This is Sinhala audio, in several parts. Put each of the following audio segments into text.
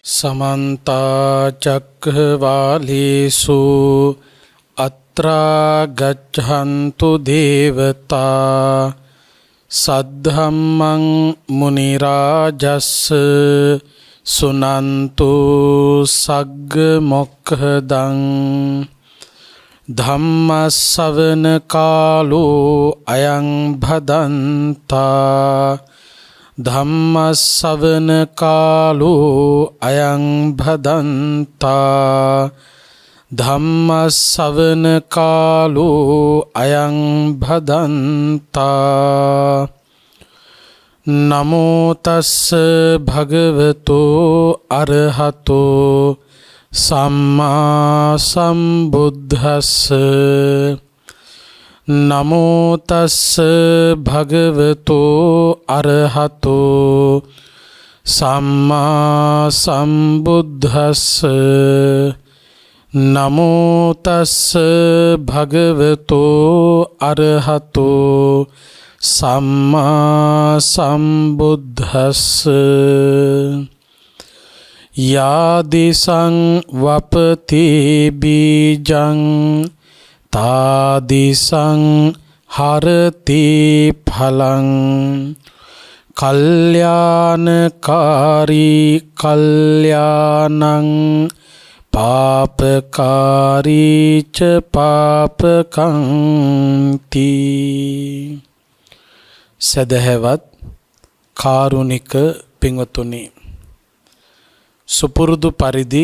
समन्ता चक्रवालेषु अत्रा गच्छन्तु देवता सद्धम्मं मुनिराजस्स सुनन्तु सग्गमोक्खदं धम्मश्रवण कालो अयं भदन्ता धम्मश्रवण कालो अयं भदन्ता धम्मश्रवण कालो अयं भदन्ता नमो तस्स भगवतो अरहतो सम्मा सम्बुद्धस्स नमो तस्स भगवतो अरहतो सम्मा सम्बुद्धस्स नमो तस्स भगवतो अरहतो सम्मा सम्बुद्धस्स यादिशं वपति बीजं तादिशं हरति फलं कल्याणकारी कल्याणं पापकारी च पापकंति සදහැවත් කාරුණික පින්වතුනි, සුපුරුදු පරිදි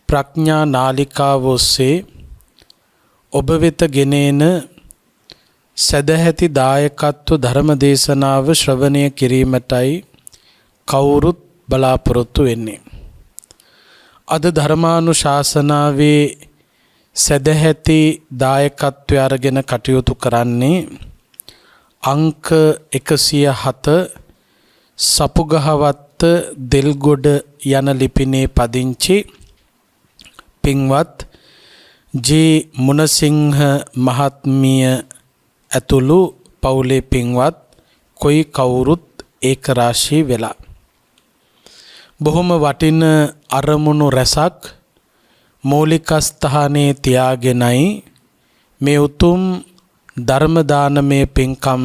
ප්‍රඥා නාලිකාව ඔස්සේ ඔබ වෙත ගෙනෙන සදැහැති දායකත්ව ධර්ම දේශනාව ශ්‍රවණය කිරීමටයි කවුරුත් බලාපොරොත්තු වෙන්නේ. අද ධර්මානුශාසනාවේ සදැහැති දායකත්වය අරගෙන කටයුතු කරන්නේ අංක 107 සපුගහවත්ත දෙල්ගොඩ යන ලිපිනේ පදිංචි පින්වත් ජී මුණසිංහ මහත්මිය ඇතුළු පවුලේ පින්වත් කොයි කවුරුත් ඒක රාශී වෙලා බොහොම වටින අරමුණු රැසක් මූලිකස්ථානයේ තියාගෙනයි මේ උතුම් ධර්ම දානමය පින්කම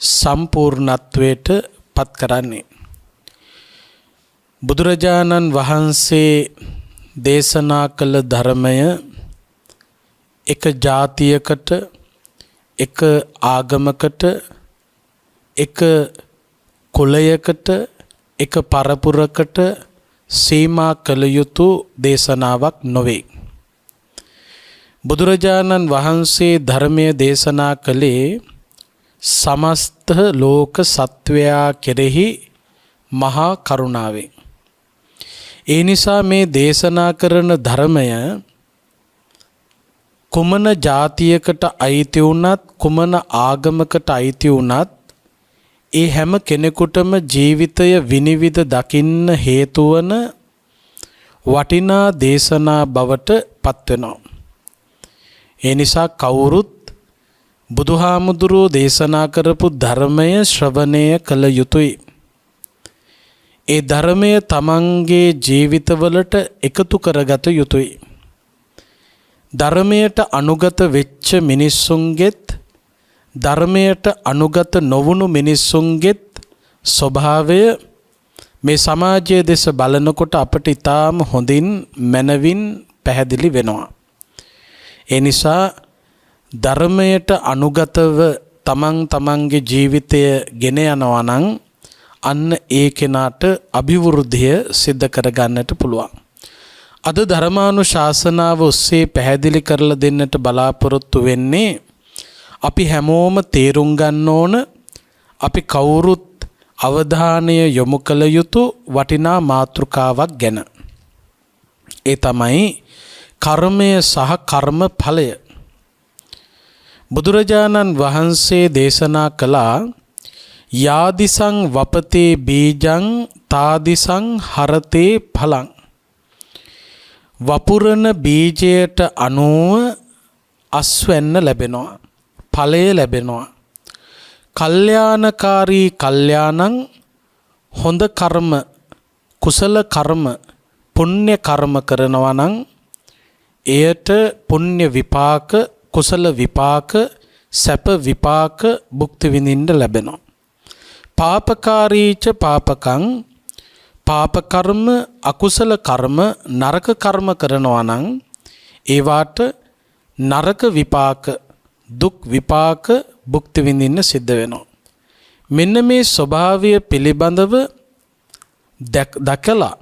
සම්පූර්ණත්වයට පත් කරන්නේ. බුදුරජාණන් වහන්සේ දේශනා කළ ධර්මය එක ජාතියකට, එක ආගමකට, එක කුලයකට, එක පරපුරකට සීමා කළ යුතු දේශනාවක් නොවේ. බුදුරජාණන් වහන්සේ ධර්මය දේශනා කළේ සමස්ත ලෝක සත්වයා කෙරෙහි මහා කරුණාවෙන්. ඒ නිසා මේ දේශනා කරන ධර්මය කුමන ජාතියකට අයිති වුණත්, කුමන ආගමකට අයිති වුණත්, ඒ හැම කෙනෙකුටම ජීවිතය විනිවිද දකින්න හේතු වන වටිනා දේශනා බවට පත් වෙනවා. ඒ නිසා කවුරුත් බුදුහාමුදුරුවෝ දේශනා කරපු ධර්මය ශ්‍රවණය කළ යුතුයි. ඒ ධර්මය තමන්ගේ ජීවිතවලට එකතු කරගත යුතුයි. ධර්මයට අනුගත වෙච්ච මිනිස්සුන්ගෙත්, ධර්මයට අනුගත නොවුණු මිනිස්සුන්ගෙත් ස්වභාවය මේ සමාජයේ දෙස බලනකොට අපට ඉතාම හොඳින් මනවින් පැහැදිලි වෙනවා. ඒ නිසා ධර්මයට අනුගතව තමන්ගේ ජීවිතය ගෙන යනවා නම් අන්න ඒ කෙනාට අභිවෘද්ධිය සිද්ධ කරගන්නට පුළුවන්. අද ධර්මානුශාසනාව ඔස්සේ පැහැදිලි කරලා දෙන්නට බලාපොරොත්තු වෙන්නේ අපි හැමෝම තේරුම් ගන්න ඕන, අපි කවුරුත් අවධානය යොමු කළ යුතු වටිනා මාතෘකාවක් ගැන. ඒ තමයි කර්මය සහ කර්ම ඵලය. බුදුරජාණන් වහන්සේ දේශනා කළා යාදිසං වපතේ බීජං තාදිසං හරතේ ඵලං. වපුරන බීජයට අනුව අස්වැන්න ලැබෙනවා, ඵලය ලැබෙනවා. කල්යාණකාරී කල්යාණං, හොඳ කර්ම කුසල කර්ම පුණ්‍ය කර්ම කරනවා නම් එයට පුණ්‍ය විපාක කුසල විපාක සැප විපාක භුක්ති විඳින්න ලැබෙනවා. පාපකාරීච පාපකං පාප කර්ම අකුසල කර්ම නරක කර්ම කරනවා නම් ඒවාට නරක විපාක දුක් විපාක භුක්ති විඳින්න සිද්ධ වෙනවා. මෙන්න මේ ස්වභාවය පිළිබඳව දැකලා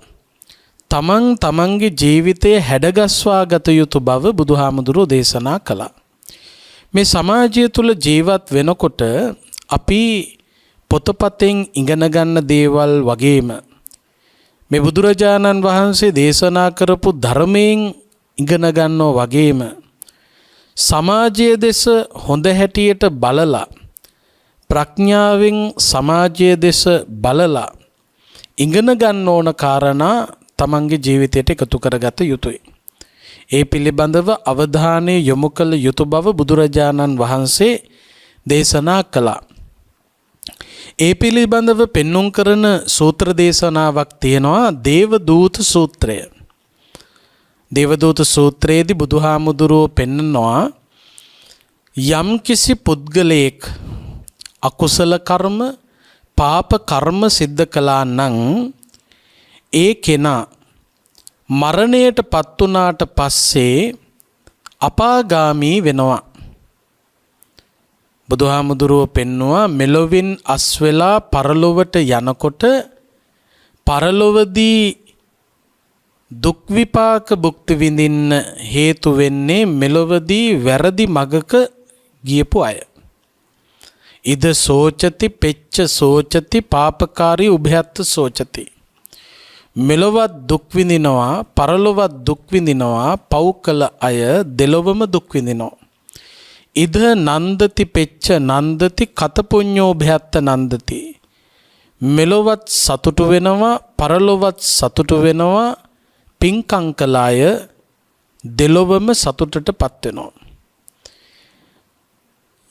තමන් තමන්ගේ ජීවිතය හැඩගස්වා ගත යුතු බව බුදුහාමුදුරුවෝ දේශනා කළා. මේ සමාජය තුල ජීවත් වෙනකොට අපි පොතපතෙන් ඉගෙන ගන්න දේවල් වගේම මේ බුදුරජාණන් වහන්සේ දේශනා කරපු ධර්මයෙන් ඉගෙන ගන්නෝ වගේම සමාජයේ දෙස හොඳ හැටියට බලලා ප්‍රඥාවෙන් සමාජයේ දෙස බලලා ඉගෙන ගන්න ඕන කාරණා තමන්ගේ ජීවිතයට එකතු කරගත යුතුයි. ඒ පිළිබඳව අවධානය යොමු කළ යුතු බව බුදුරජාණන් වහන්සේ දේශනා කළා. ඒ පිළිබඳව පෙන්눔 කරන සූත්‍ර දේශනාවක් තියෙනවා දේවදූත සූත්‍රය. දේවදූත සූත්‍රයේදී බුදුහාමුදුරුවෝ පෙන්නනවා යම් කිසි පුද්ගලයෙක් අකුසල කර්ම පාප කර්ම සිද්ධ කළා නම් ඒ කෙනා මරණයට පත් වුණාට පස්සේ අපාගාමී වෙනවා. බුදුහාමුදුරුවෝ පෙන්නවා මෙලොවින් අස් වෙලා පරලොවට යනකොට පරලොවදී දුක් විපාක භුක්ති විඳින්න හේතු වෙන්නේ මෙලොවදී වැරදි මගක ගියපු අය. ඉද සෝචති පෙච්ච සෝචති පාපකාරී උභයත්ත සෝචති. මෙලොවත් දුක් විඳිනවා පරලොවත් දුක් විඳිනවා පව් කළ අය දෙලොවම දුක් විඳිනවා. ඉද නන්දති පෙච්ච නන්දති කතපුඤ්ඤෝ භයත්ත නන්දති. මෙලොවත් සතුටු වෙනවා පරලොවත් සතුටු වෙනවා පින්කම් කළ අය දෙලොවම සතුටටපත් වෙනවා.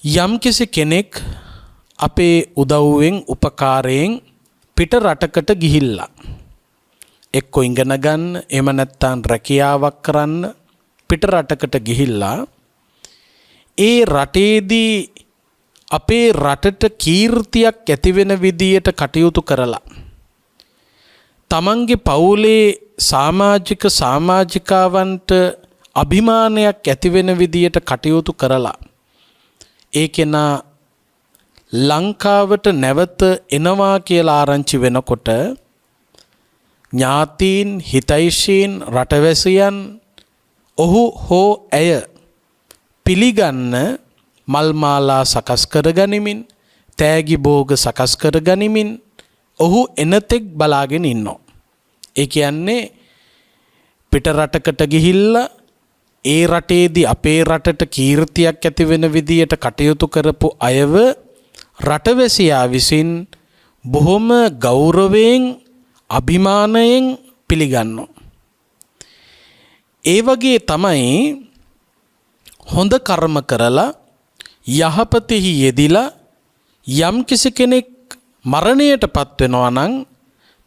යම්කිසි කෙනෙක් අපේ උදව්වෙන් උපකාරයෙන් පිට රටකට ගිහිල්ලා එක්ක ඉගෙන ගන්න එහෙම නැත්නම් රැකියාවක් කරන්න පිට රටකට ගිහිල්ලා ඒ රටේදී අපේ රටට කීර්තියක් ඇති වෙන විදියට කටයුතු කරලා තමන්ගේ පවුලේ සමාජිකාවන්ට අභිමානයක් ඇති වෙන විදියට කටයුතු කරලා ඒ කෙනා ලංකාවට නැවත එනවා කියලා ආරංචි වෙනකොට ඥාතීන් හිතයිෂීන් රටවැසියන් ඔහු හෝ ඇය පිළිගන්න මල් මාලා සකස් කර ගනිමින් තෑගි භෝග සකස් කර ගනිමින් ඔහු එනතෙක් බලාගෙන ඉන්නවා. ඒ කියන්නේ පිට රටකට ගිහිල්ලා ඒ රටේදී අපේ රටට කීර්තියක් ඇති වෙන විදියට කටයුතු කරපු අයව රටවැසියා විසින් බොහොම ගෞරවයෙන් අභිමානයෙන් පිළිගන්නවා. ඒ වගේ තමයි හොඳ කර්ම කරලා යහපතෙහි යෙදිලා යම් කිසි කෙනෙක් මරණයටපත් වෙනවා නම්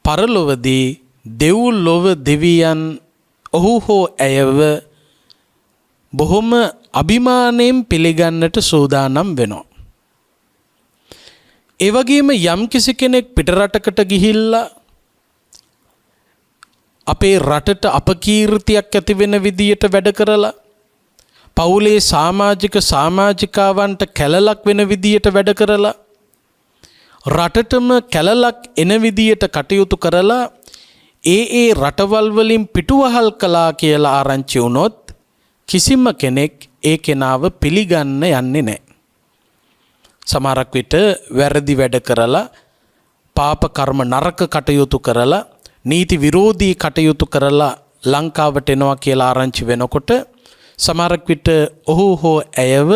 පරලොවදී දෙව්ලොව දෙවියන් ඔහු හෝ ඇයව බොහොම අභිමානයෙන් පිළිගන්නට සූදානම් වෙනවා. ඒ වගේම යම් කිසි කෙනෙක් පිටරටකට ගිහිල්ලා අපේ රටට අපකීර්තියක් ඇති වෙන විදියට වැඩ කරලා පවුලේ සමාජිකාවන්ට කැලලක් වෙන විදියට වැඩ කරලා රටටම කැලලක් එන විදියට කටයුතු කරලා ඒ රටවල් වලින් පිටුවහල් කළා කියලා ආරංචි වුණොත් කිසිම කෙනෙක් ඒ කෙනාව පිළිගන්න යන්නේ නැහැ. සමහරක් විට වැරදි වැඩ කරලා පාප කර්ම නරක කටයුතු කරලා නීති විරෝධී කටයුතු කරලා ලංකාවට එනවා කියලා ආරංචි වෙනකොට සමහරක් විට ඔහු හෝ ඇයව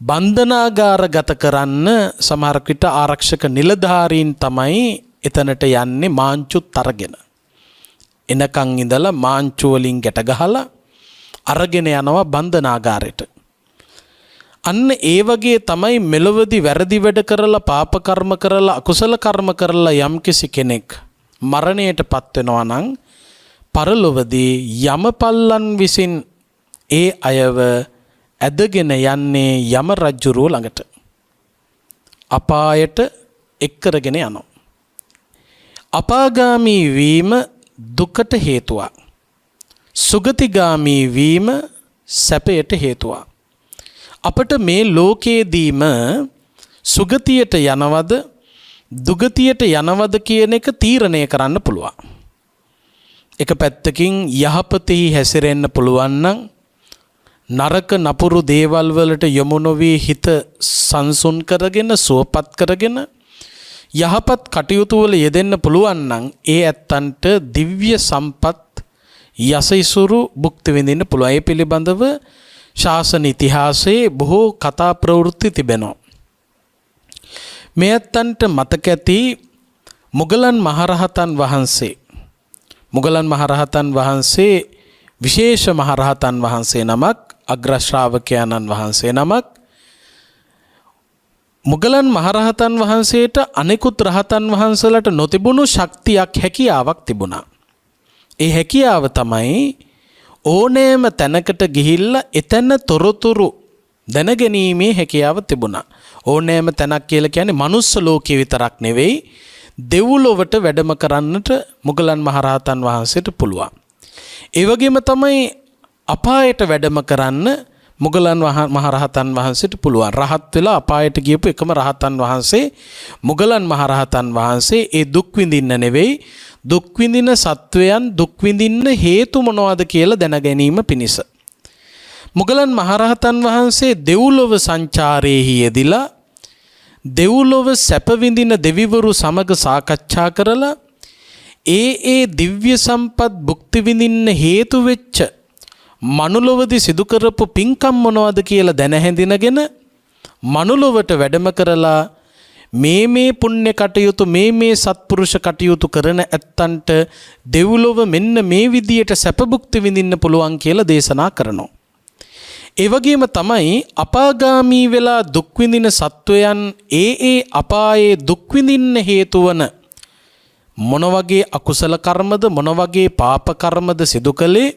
බන්ධනාගාරගත කරන්න සමහරක් විට ආරක්ෂක නිලධාරීන් තමයි එතනට යන්නේ මාංචුත් අරගෙන. එනකන් ඉඳලා මාංචු වලින් ගැට ගහලා අරගෙන යනවා බන්ධනාගාරයට. අන්න ඒ වගේ තමයි මෙලොවදී වැරදි වැඩ කරලා පාප කර්ම කරලා අකුසල කර්ම කරලා යම්කිසි කෙනෙක් මරණයට පත් වෙනවා නම් පරලොවදී යමපල්ලන් විසින් ඒ අයව ඇදගෙන යන්නේ යම රජුරුව ළඟට. අපායට එක්කරගෙන යනවා. අපාගාමී වීම දුකට හේතුවක්. සුගතිගාමී වීම සැපයට හේතුවක්. අපට මේ ලෝකයේදීම සුගතියට යනවද දුගතියට යනවද කියන එක තීරණය කරන්න පුළුවන්. එක පැත්තකින් යහපතෙහි හැසිරෙන්න පුළුවන් නම් නරක නපුරු දේවල් වලට යොමු නොවි හිත සංසුන් කරගෙන සුවපත් කරගෙන යහපත් කටයුතු වල යෙදෙන්න පුළුවන් නම් ඒ ඇත්තන්ට දිව්‍ය සම්පත් යසයිසුරු භුක්ති විඳින්න පුළුවන්. ඒ පිළිබඳව ශාසන ඉතිහාසයේ බොහෝ කතා ප්‍රවෘත්ති තිබෙනවා. මේ ඇත්තන්ට මතක ඇති මුගලන් මහරහතන් වහන්සේ විශේෂ මහරහතන් වහන්සේ නමක්, අග්‍ර ශ්‍රාවකයන්න් වහන්සේ නමක්. මුගලන් මහරහතන් වහන්සේට අනෙකුත් රහතන් වහන්සේලාට නොතිබුණු ශක්තියක් හැකියාවක් තිබුණා. ඒ හැකියාව තමයි ඕනෑම තැනකට ගිහිල්ලා එතන තොරතුරු දැනගැනීමේ හැකියාව තිබුණා. ඕනෑම තැනක් කියලා කියන්නේ මනුස්ස ලෝකයේ විතරක් නෙවෙයි දෙව්ලොවට වැඩම කරන්නට මුගලන් මහරහතන් වහන්සේට පුළුවන්. ඒ වගේම තමයි අපායට වැඩම කරන්න මුගලන් මහරහතන් වහන්සේට පුළුවන්. රහත් වෙලා අපායට ගියපු එකම රහතන් වහන්සේ මුගලන් මහරහතන් වහන්සේ. ඒ දුක් විඳින්න නෙවෙයි, දුක් විඳින සත්වයන් දුක් විඳින්න හේතු මොනවද කියලා දැන ගැනීම පිණිස මුගලන් මහරහතන් වහන්සේ දෙව්ලොව සංචාරයේහි යෙදිලා දෙව්ලොව සැප විඳින දෙවිවරු සමග සාකච්ඡා කරලා ඒ දිව්‍ය සම්පත් භුක්ති විඳින්න හේතු වෙච්ච මනුලොවදී සිදු කරපු පින්කම් මොනවද කියලා දැන හැඳිනගෙන මනුලොවට වැඩම කරලා මේ පුණ්‍ය කටයුතු මේ සත්පුරුෂ කටයුතු කරන ඇත්තන්ට දෙව්ලොව මෙන්න මේ විදියට සැප භුක්ති විඳින්න පුළුවන් කියලා දේශනා කරනවා. ඒ වගේම තමයි අපාගාමී වෙලා දුක් විඳින සත්වයන් ඒ අපායේ දුක් විඳින්න හේතු වන මොන වගේ අකුසල කර්මද මොන වගේ පාප කර්මද සිදු කළේ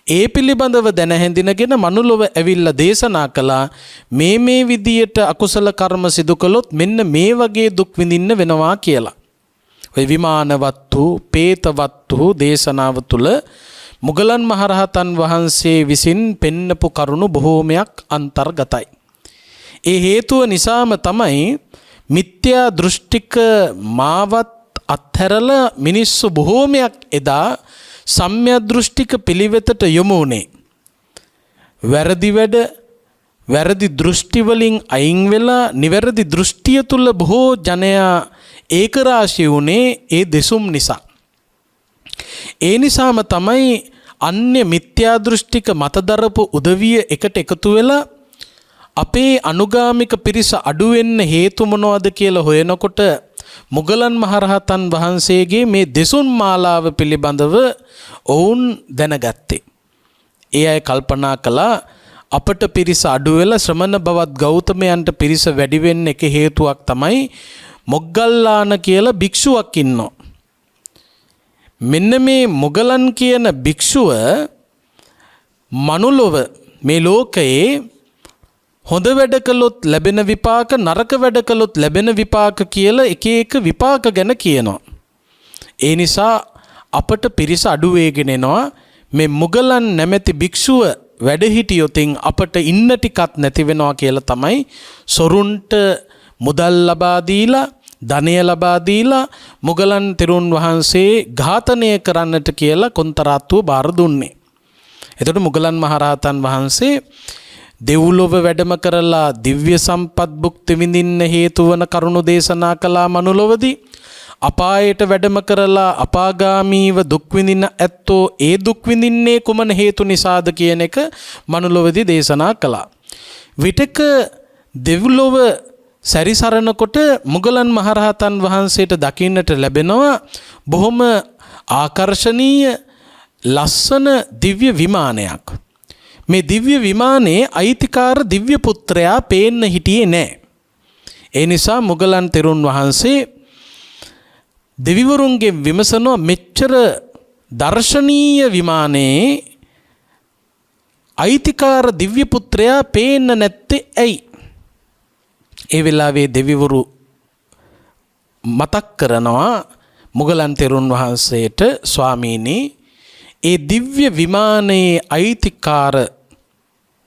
ඒ පිළිබඳව දැන හැඳිනගෙන මනුලොව ඇවිල්ලා දේශනා කළා මේ විදියට අකුසල කර්ම සිදු කළොත් මෙන්න මේ වගේ දුක් විඳින්න වෙනවා කියලා. ඔය විමානවත්තු පේතවත්තු දේශනාව තුළ මුගලන් මහරහතන් වහන්සේ විසින් පෙන්නපු කරුණු බොහෝමයක් අන්තර්ගතයි. ඒ හේතුව නිසාම තමයි මිත්‍යා දෘෂ්ටික මාවත් අත්හැරලා මිනිස්සු බොහෝමයක් එදා සම්‍යක් දෘෂ්ටික පිළිවෙතට යොමු වුණේ. වැරදි දෘෂ්ටි වලින් අයින් වෙලා නිවැරදි දෘෂ්ටිය තුල බොහෝ ජනයා ඒකරාශී වුණේ ඒ දෙසුම් නිසා. ඒ නිසාම තමයි අන්‍ය මිත්‍යා දෘෂ්ටික මතදරපු උදවිය එකට එකතු වෙලා අපේ අනුගාමික පිරිස අඩු වෙන්න හේතු මොනවද කියලා හොයනකොට මුගලන් මහරහතන් වහන්සේගේ මේ දෙසුන් මාලාව පිළිබඳව ඔවුන් දැනගත්තේ. ඒ අය කල්පනා කළා අපට පිරිස අඩු වෙලා ශ්‍රමණ බවත් ගෞතමයන්ට පිරිස වැඩි වෙන්න එක හේතුවක් තමයි මොග්ගල්ලාන කියලා භික්ෂුවක් ඉන්නවා. මෙන්න මේ මොගලන් කියන භික්ෂුව මනුලොව මේ ලෝකයේ හොඳ වැඩ කළොත් ලැබෙන විපාක නරක වැඩ කළොත් ලැබෙන විපාක කියලා එක විපාක ගැන කියනවා. ඒ නිසා අපට පිරිස අඩු වේගෙන එනවා. මේ මුගලන් නැමැති භික්ෂුව වැඩ හිටියොතින් අපට ඉන්න ටිකක් නැති වෙනවා කියලා තමයි සොරුන්ට මුදල් ලබා දීලා ධනය ලබා දීලා මුගලන් තෙරුන් වහන්සේ ඝාතනය කරන්නට කියලා කොන්තරාත්තුව බාර දුන්නේ. එතකොට මුගලන් මහරහතන් වහන්සේ දෙව්ලොව වැඩම කරලා දිව්‍ය සම්පත් භුක්ති විඳින්න හේතු වන කරුණු දේශනා කළා මනුලොවදී. අපායට වැඩම කරලා අපාගාමීව දුක් විඳින ඇත්තෝ ඒ දුක් විඳින්නේ කුමන හේතු නිසාද කියන එක මනුලොවදී දේශනා කළා. විටක දෙව්ලොව සැරිසරනකොට මුගලන් මහරහතන් වහන්සේට දකින්නට ලැබෙනවා බොහොම ආකර්ශනීය ලස්සන දිව්‍ය විමානයක්. මේ දිව්‍ය විමානයේ අයිතිකාර දිව්‍ය පුත්‍රයා පේන්න හිටියේ නැහැ. ඒ නිසා මුගලන් තෙරුන් වහන්සේ දෙවිවරුන්ගේ විමසනවා මෙච්චර දර්ශනීය විමානයේ අයිතිකාර දිව්‍ය පුත්‍රයා පේන්න නැත්තේ ඇයි? ඒ වෙලාවේ දෙවිවරු මතක් කරනවා මුගලන් තෙරුන් වහන්සේට, ස්වාමීනි, ඒ දිව්‍ය විමානයේ අයිතිකාර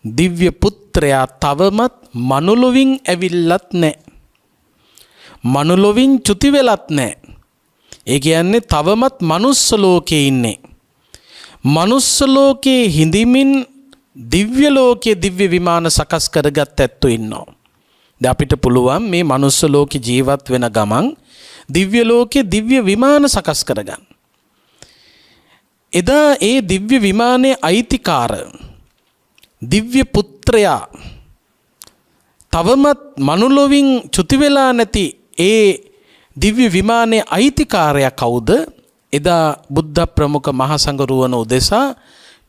දිව්‍ය පුත්‍රයා තවමත් මනුලොවින් ඇවිල්ලත් නැහැ. මනුලොවින් චුති වෙලත් නැහැ. ඒ කියන්නේ තවමත් මනුස්ස ලෝකේ ඉන්නේ. මනුස්ස ලෝකේ හිඳමින් දිව්‍ය ලෝකයේ දිව්‍ය විමාන සකස් කරගත් ඇත්තෝ ඉන්නවා. දැන් අපිට පුළුවන් මේ මනුස්ස ලෝකේ ජීවත් වෙන ගමන් දිව්‍ය ලෝකයේ දිව්‍ය විමාන සකස් කරගන්න. එදා ඒ දිව්‍ය විමානයේ අයිතිකාර දිව්‍ය පුත්‍රයා තවමත් මනුලොවින් චුති වෙලා නැති ඒ දිව්‍ය විමානයේ අයිතිකාරයා කවුද? එදා බුද්ධ ප්‍රමුඛ මහා සංඝරුවන උදෙසා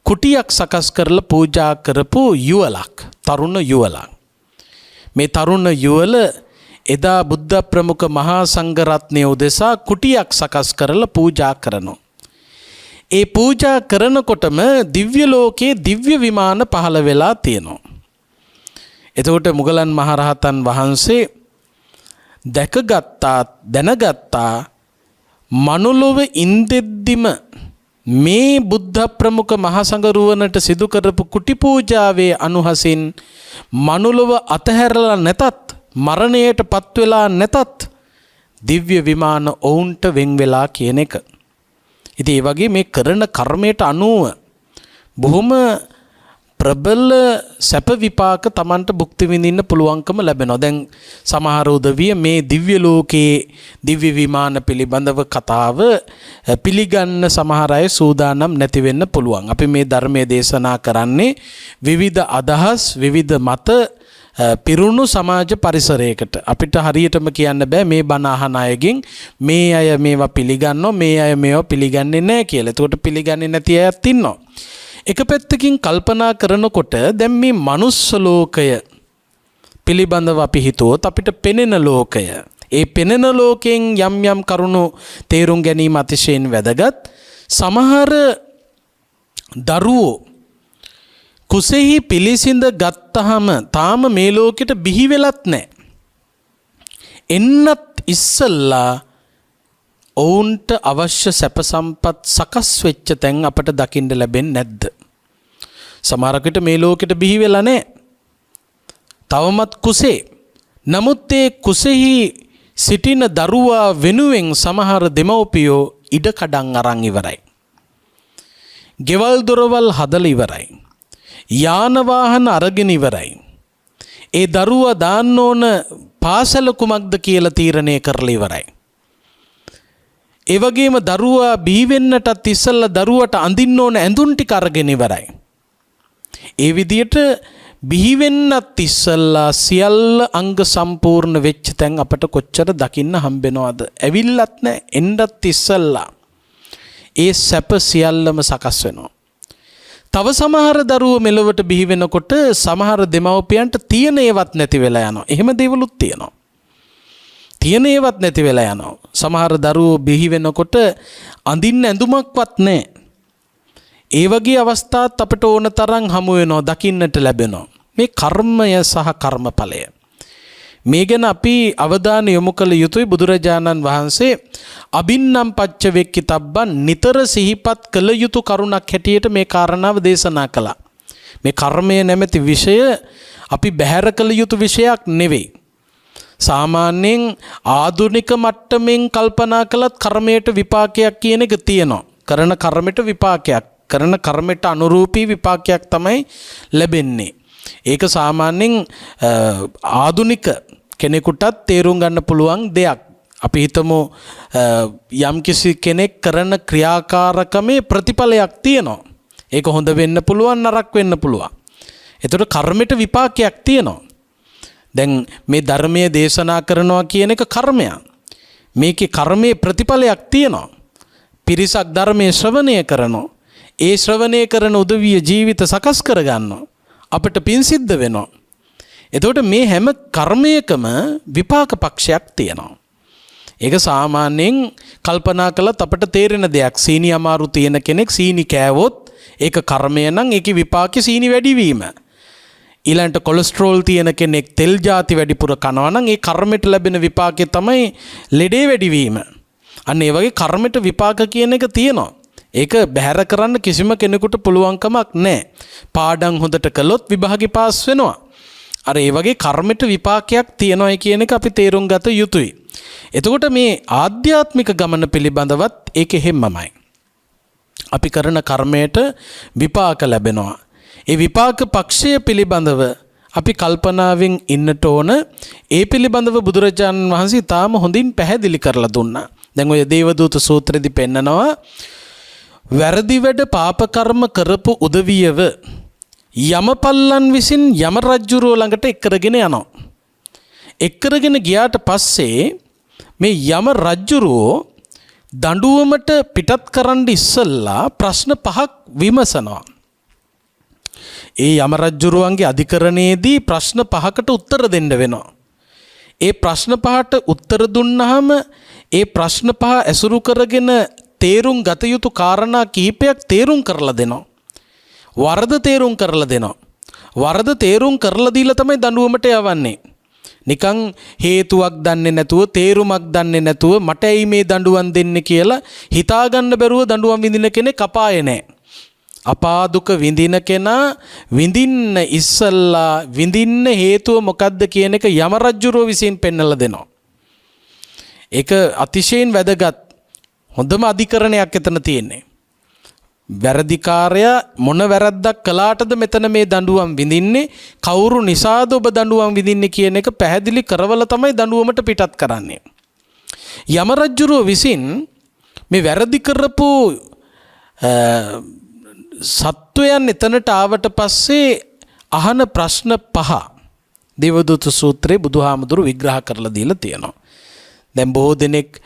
කුටියක් සකස් කරලා පූජා කරපු යුවලක්, තරුණ යුවලක්. මේ තරුණ යුවල එදා බුද්ධ ප්‍රමුඛ මහා සංඝ රත්නය උදෙසා කුටියක් සකස් කරලා පූජා කරනවා. ඒ පූජා කරනකොටම දිව්‍ය ලෝකයේ දිව්‍ය විමාන පහළ වෙලා තියෙනවා. එතකොට මුගලන් මහරහතන් වහන්සේ දැනගත්තා මනුලොව ඉන්දෙද්දිම මේ බුද්ධ ප්‍රමුඛ මහා සංඝරුවනට සිදු කරපු කුටි පූජාවේ අනුහසින් මනුලොව අතහැරලා නැතත්, මරණයට පත් වෙලා නැතත් දිව්‍ය විමාන ඔවුන්ට වෙන් වෙලා කියන එක. ඉතින් ඒ වගේ මේ කරන කර්මයට අනුව බොහොම ප්‍රබල සැප විපාක Tamanට භුක්ති විඳින්න පුළුවන්කම ලැබෙනවා. දැන් සමහර උදවිය මේ දිව්‍ය ලෝකයේ දිව්‍ය විමාන පිළිබඳව කතාව පිළිගන්න සමහර අය සූදානම් නැති වෙන්න පුළුවන්. අපි මේ ධර්මයේ දේශනා කරන්නේ විවිධ අදහස්, විවිධ මත පිරුණු සමාජ පරිසරයකට. අපිට හරියටම කියන්න බෑ මේ බණ අහන අයගෙන් මේ අය මේවා පිළිගන්නවා, මේ අය මේවා පිළිගන්නේ නැහැ කියලා. එතකොට පිළිගන්නේ නැති අයත් ඉන්නවා. එක පැත්තකින් කල්පනා කරනකොට දැන් මේ මනුස්ස ලෝකය පිළිබඳව අපි හිතුවොත් අපිට පෙනෙන ලෝකය, ඒ පෙනෙන ලෝකයෙන් යම් යම් කරුණු තේරුම් ගැනීම අතිශයින් වැදගත්. සමහර දරුවෝ කුසෙහි පිළිසිඳ ගත්තහම තාම මේ ලෝකෙට බිහි වෙලත් නැහැ. එන්නත් ඉස්සල්ලා ඔවුන්ට අවශ්‍ය සැප සම්පත් සකස් වෙච්ච තැන් අපට දකින්න ලැබෙන්නේ නැද්ද? සමහරකට මේ ලෝකෙට බිහි වෙලා නැහැ. තවමත් කුසේ. නමුත් ඒ කුසෙහි සිටින දරුවා වෙනුවෙන් සමහර දෙමව්පියෝ ඉඩ කඩන් අරන් ඉවරයි. ගෙවල් දොරවල් හදලා ඉවරයි. යාන වාහන අරගෙන ඉවරයි. ඒ දරුවා දාන්න ඕන පාසල කුමක්ද කියලා තීරණය කරලා ඉවරයි. ඒ වගේම දරුවා බිහි වෙන්නටත් ඉස්සෙල්ලා දරුවට අඳින්න ඕන ඇඳුම් ටික අරගෙන ඉවරයි. ඒ විදියට බිහි වෙන්නත් ඉස්සෙල්ලා සියල්ල අංග සම්පූර්ණ වෙච්ච තැන් අපට කොච්චර දකින්න හම්බෙනවද? ඇවිල්ලත් නැහැ. එන්නත් ඉස්සෙල්ලා ඒ සැප සියල්ලම සකස් වෙනවා. තව සමහර දරුවෝ මෙලොවට බිහි වෙනකොට සමහර දෙමව්පියන්ට තියෙන ඒවත් නැති වෙලා යනවා. එහෙම දේවලුත් තියෙනවා. තියෙන ඒවත් නැති වෙලා යනවා. සමහර දරුවෝ බිහි වෙනකොට අඳින්න ඇඳුමක්වත් නැහැ. ඒ වගේ අවස්ථාත් අපිට ඕන තරම් හමු වෙනවා, දකින්නට ලැබෙනවා. මේ කර්මය සහ කර්මඵලය. මේ ගැන අපි අවධානය යොමු කළ යුතුයි. බුදුරජාණන් වහන්සේ අබින්නම් පච්ච වෙක්කිතබ්බන් නිතර සිහිපත් කළ යුතු කරුණක් හැටියට මේ කාරණාව දේශනා කළා. මේ කර්මය නැමැති විෂය අපි බැහැර කළ යුතු විෂයක් නෙවෙයි. සාමාන්‍යයෙන් ආධුනික මට්ටමින් කල්පනා කළත් කර්මයට විපාකයක් කියන එක තියෙනවා. කරන කර්මයට විපාකයක්, කරන කර්මයට අනුරූපී විපාකයක් තමයි ලැබෙන්නේ. ඒක සාමාන්‍යයෙන් ආධුනික කෙනෙකුටත් තේරුම් ගන්න පුළුවන් දෙයක්. අපි හිතමු යම්කිසි කෙනෙක් කරන ක්‍රියාකාරකමේ ප්‍රතිඵලයක් තියෙනවා. ඒක හොඳ වෙන්න පුළුවන්, නරක වෙන්න පුළුවන්. ඒතකොට කර්මයට විපාකයක් තියෙනවා. දැන් මේ ධර්මයේ දේශනා කරනවා කියන එක කර්මයක්. මේකේ කර්මයේ ප්‍රතිඵලයක් තියෙනවා. පිරිසක් ධර්මයේ ශ්‍රවණය කරනවා. ඒ ශ්‍රවණය කරන උදවිය ජීවිත සකස් කරගන්නවා. අපට පින් සිද්ධ වෙනවා. එතකොට මේ හැම කර්මයකම විපාක පක්ෂයක් තියෙනවා. ඒක සාමාන්‍යයෙන් කල්පනා කළත් අපට තේරෙන දෙයක්. සීනි අමාරු තියෙන කෙනෙක් සීනි කෑවොත් ඒක කර්මය නම් ඒකේ විපාකේ සීනි වැඩිවීම. ඊළඟට කොලෙස්ටරෝල් තියෙන කෙනෙක් තෙල් ಜಾති වැඩිපුර කනවා නම් ඒ කර්මයට ලැබෙන විපාකේ තමයි ලෙඩේ වැඩිවීම. අන්න ඒ වගේ කර්මයට විපාක කියන එක තියෙනවා. ඒක බැහැර කරන්න කිසිම කෙනෙකුට පුළුවන් කමක් නැහැ. පාඩම් හොඳට කළොත් විභාගේ පාස් වෙනවා. අර ඒ වගේ කර්මයට විපාකයක් තියෙනවායි කියන එක අපි තේරුම් ගත යුතුයි. එතකොට මේ ආධ්‍යාත්මික ගමන පිළිබඳවත් ඒක හැමමයි. අපි කරන කර්මයට විපාක ලැබෙනවා. ඒ විපාක පක්ෂය පිළිබඳව අපි කල්පනාවෙන් ඉන්නට ඕන. ඒ පිළිබඳව බුදුරජාණන් වහන්සේ තාම හොඳින් පැහැදිලි කරලා දුන්නා. දැන් ඔය දේවදූත සූත්‍රෙදි පෙන්නනවා වැරදි වැඩ පාප කර්ම කරපු උදවියව යමපල්ලන් විසින් යම රජුරුව ළඟට එක්කරගෙන යනවා. එක්කරගෙන ගියාට පස්සේ මේ යම රජුරුව දඬුවමට පිටත් කරන්න ඉස්සෙල්ලා ප්‍රශ්න 5ක් විමසනවා. ඒ යම රජුරුවන්ගේ අධිකරණයේදී ප්‍රශ්න 5කට උත්තර දෙන්න වෙනවා. ඒ ප්‍රශ්න 5ට උත්තර දුන්නාම ඒ ප්‍රශ්න 5 ඇසුරු කරගෙන තේරුම් ගත යුතු කාරණා කිහිපයක් තේරුම් කරලා දෙනවා. වරද තේරුම් කරලා දෙනවා. වරද තේරුම් කරලා දීලා තමයි දඬුවමට යවන්නේ. නිකන් හේතුවක් දන්නේ නැතුව තේරුමක් දන්නේ නැතුව මට ඇයි මේ දඬුවම් දෙන්නේ කියලා හිතා ගන්න බැරුව දඬුවම් විඳින කෙනෙක් අපායේ නැහැ. අපා දුක විඳින කෙනා විඳින්න ඉස්සල්ලා විඳින්න හේතුව මොකද්ද කියන එක යම රජුරෝ විසින් පෙන්වලා දෙනවා. ඒක අතිශයින් වැදගත් හොඳම අධිකරණයක් එතන තියෙන්නේ. වැරදිකාරයා මොන වැරද්දක් කළාටද මෙතන මේ දඬුවම් විඳින්නේ, කවුරු නිසාද ඔබ දඬුවම් විඳින්නේ කියන එක පැහැදිලි කරවලා තමයි දඬුවමට පිටත් කරන්නේ. යම රජුරෝ විසින් මේ වැරදි කරපු සත්වයන් එතනට ආවට පස්සේ අහන ප්‍රශ්න 5 දේවදූත සූත්‍රයේ බුදුහාමුදුරු විග්‍රහ කරලා දීලා තියෙනවා. දැන් බොහෝ දෙනෙක්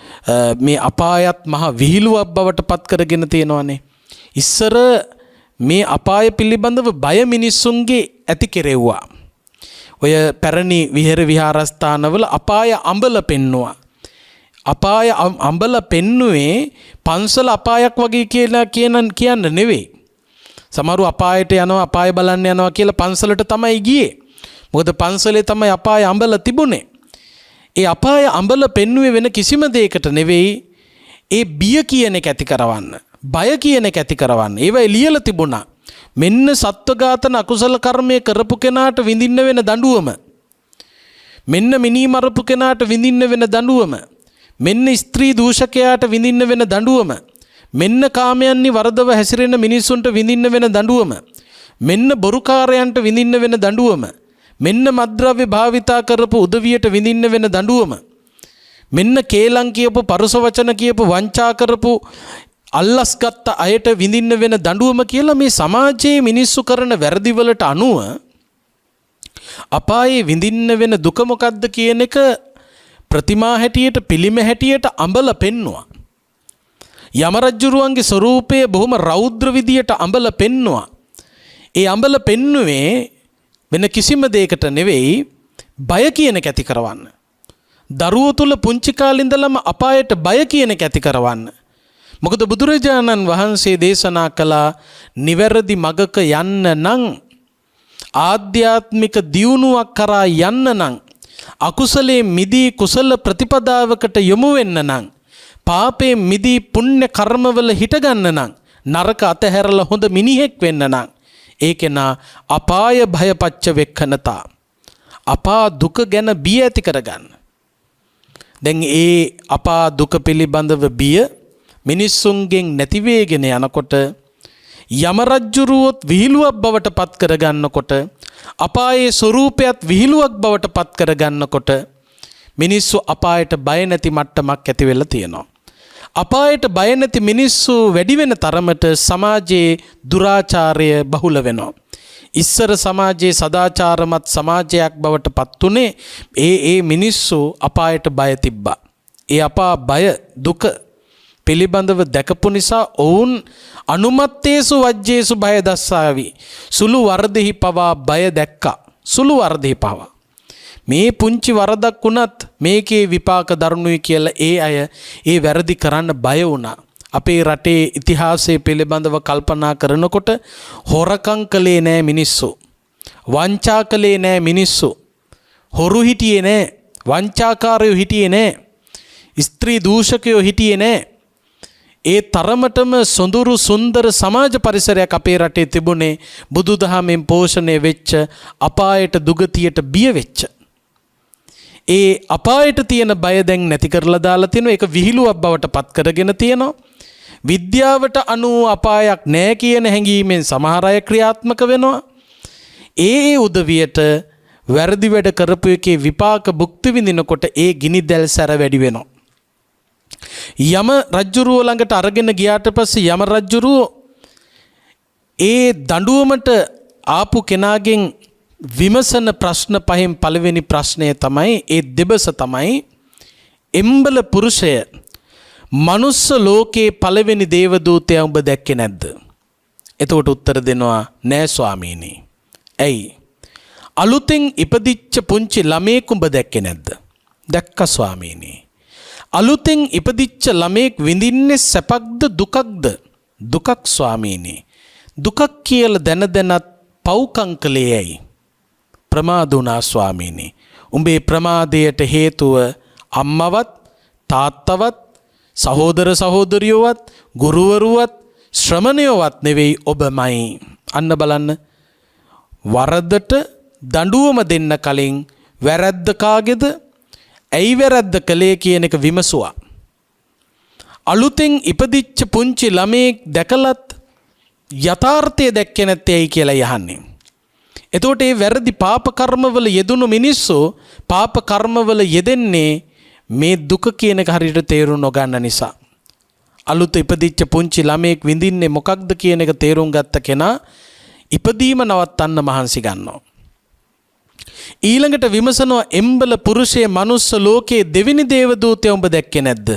මේ අපායත් මහ විහිළුවක් බවට පත් කරගෙන තියෙනවානේ. ඉස්සර මේ අපාය පිළිබඳව බය මිනිස්සුන්ගේ ඇති කෙරෙව්වා. ඔය පැරණි විහෙර විහාරස්ථානවල අපාය අඹල පෙන්නුවා. අපාය අඹල පෙන්නුවේ පන්සල අපායක් වගේ කියලා කියන්න නෙවෙයි. සමහරු අපායට යනවා අපාය බලන්න යනවා කියලා පන්සලට තමයි ගියේ. මොකද පන්සලේ තමයි අපාය අඹල තිබුණේ. ඒ අපාය අඹල පෙන්නුවේ වෙන කිසිම දෙයකට නෙවෙයි. ඒ බිය කියන එක ඇති කරවන්න. බය කියන එක ඇති කරවන්න. ඒවයි ලියලා තිබුණා. මෙන්න සත්ව ඝාතන අකුසල කර්මය කරපු කෙනාට විඳින්න වෙන දඬුවම. මෙන්න මිනී මරපු කෙනාට විඳින්න වෙන දඬුවම. මෙන්න ස්ත්‍රී දූෂකයාට විඳින්න වෙන දඬුවම. මෙන්න කාමයන්හි වරදව හැසිරෙන මිනිසුන්ට විඳින්න වෙන දඬුවම. මෙන්න බොරුකාරයන්ට විඳින්න වෙන දඬුවම. මෙන්න මද්ද්‍රව්‍ය භාවිතා කරපු උදවියට විඳින්න වෙන දඬුවම. මෙන්න කේලම් කියපු පරුස වචන කියපු වංචා කරපු අල්ලස් ගත්ත අයට විඳින්න වෙන දඬුවම කියලා මේ සමාජයේ මිනිස්සු කරන වැරදිවලට අනුව අපායේ විඳින්න වෙන දුක මොකද්ද කියන එක ප්‍රතිමා හැටියට පිළිම හැටියට අඹල පෙන්නවා. යම රජුරුවන්ගේ ස්වරූපය බොහොම රෞද්‍ර විදියට අඹල පෙන්නවා. ඒ අඹල පෙන්නුවේ වෙන කිසිම දෙයකට නෙවෙයි බය කියන එක ඇති කරවන්න. දරුවෝ තුල පුංචි කාලේ ඉඳලම අපායට බය කියන එක ඇති කරවන්න. මොකද බුදුරජාණන් වහන්සේ දේශනා කළා නිවැරදි මගක යන්න නම් ආධ්‍යාත්මික දියුණුවක් කරා යන්න නම් අකුසලයේ මිදී කුසල ප්‍රතිපදාවකට යොමු වෙන්න නම් පාපේ මිදී පුණ්‍ය කර්මවල හිට ගන්න නම් නරක අතහැරලා හොඳ මිනිහෙක් වෙන්න නම් ඒකේනා අපාය භයපච්ච වෙක්ඛනතා අපා දුක ගැන බිය ඇති කරගන්න. දැන් ඒ අපා දුක පිළිබඳව බිය මිනිස්සුන්ගෙන් නැති වේගෙන යනකොට යම රජුරුවොත් විහිළුවක් බවට පත් කරගන්නකොට අපායේ ස්වરૂපයත් විහිළුවක් බවට පත් කරගන්නකොට මිනිස්සු අපායට බය නැති මට්ටමක් ඇති වෙලා තියෙනවා. අපායට බය නැති මිනිස්සු වැඩි වෙන තරමට සමාජයේ දුරාචාරය බහුල වෙනවා. ඉස්සර සමාජයේ සදාචාරමත් සමාජයක් බවට පත් උනේ ඒ මිනිස්සු අපායට බය තිබ්බා. ඒ අපා බය දුක පිළිබඳව දැකපු නිසා ඔවුන් අනුමත්තේසු වජ්ජේසු බය දස්සාවි. සුළු වරදෙහි පවා බය දැක්කා. සුළු වරදෙහි පවා මේ පුංචි වරදක් වුණත් මේකේ විපාක දරුණුයි කියලා ඒ අය ඒ වැරදි කරන්න බය වුණා. අපේ රටේ ඉතිහාසය පිළිබඳව කල්පනා කරනකොට හොරකම් කළේ නෑ මිනිස්සු. වංචා කළේ නෑ මිනිස්සු. හොරු හිටියේ නෑ. වංචාකාරයෝ හිටියේ නෑ. ස්ත්‍රී දූෂකයෝ හිටියේ නෑ. ඒ තරමටම සොඳුරු සුන්දර සමාජ පරිසරයක් අපේ රටේ තිබුණේ බුදුදහමෙන් පෝෂණය වෙච්ච අපායට දුගතියට බිය වෙච්ච. ඒ අපායට තියෙන බය දැන් නැති කරලා දාලා තිනවා. ඒක විහිළුවක් බවට පත් කරගෙන තියෙනවා. විද්‍යාවට අනුව අපායක් නැහැ කියන හැඟීමෙන් සමහර අය ක්‍රියාත්මක වෙනවා. ඒ උදවියට වැරදි වැඩ කරපු එකේ විපාක භුක්ති විඳිනකොට ඒ ගිනි දැල් සැර වැඩි වෙනවා. යම රජ්ජුරුව ළඟට අරගෙන ගියාට පස්සේ යම රජ්ජුරුව ඒ දඬුවමට ආපු කෙනාගෙන් විමසන ප්‍රශ්න පහෙන් පළවෙනි ප්‍රශ්නය තමයි ඒ දෙබස තමයි එම්බල පුරුෂය මනුස්ස ලෝකේ පළවෙනි දේවදූතයා ඔබ දැක්කේ නැද්ද? එතකොට උත්තර දෙනවා නෑ ස්වාමීනි. ඇයි? අලුතෙන් ඉපදිච්ච පුංචි ළමයෙක් ඔබ දැක්කේ නැද්ද? දැක්ක ස්වාමීනි. අලුතෙන් ඉපදිච්ච ළමයෙක් විඳින්නේ සැපක්ද දුකක්ද? දුකක් ස්වාමීනි. දුකක් කියලා දැන දැනත් පව්කම් කළේ ඇයි? ප්‍රමාද වුණා ස්වාමීනි. උඹේ ප්‍රමාදයට හේතුව අම්මවත් තාත්තවත් සහෝදර සහෝදරියෝවත් ගුරුවරුවත් ශ්‍රමණයෝවත් නෙවෙයි ඔබමයි. අන්න බලන්න, වරදට දඬුවම දෙන්න කලින් වැරද්ද කාගේද? ඇයි වැරද්ද කළේ කියන එක විමසුවා. අලුතෙන් ඉපදිච්ච පුංචි ළමයෙක් දැකලත් යථාර්ථය දැක්කේ නැත්තේ ඇයි කියලා යහන්නේ. එතකොට මේ වැරදි පාප කර්මවල යෙදුණු මිනිස්සු පාප කර්මවල යෙදෙන්නේ මේ දුක කියන එක හරියට තේරුම් නොගන්න නිසා. අලුත ඉපදිච්ච පුංචි ළමයෙක් විඳින්නේ මොකක්ද කියන එක තේරුම් ගත්ත කෙනා ඉපදීම නවත්තන්න මහන්සි ගන්නවා. ඊළඟට විමසනවා එම්බල පුරුෂයේ මනුස්ස ලෝකයේ දෙවෙනි දේවදූතයා උඹ දැක්කේ නැද්ද?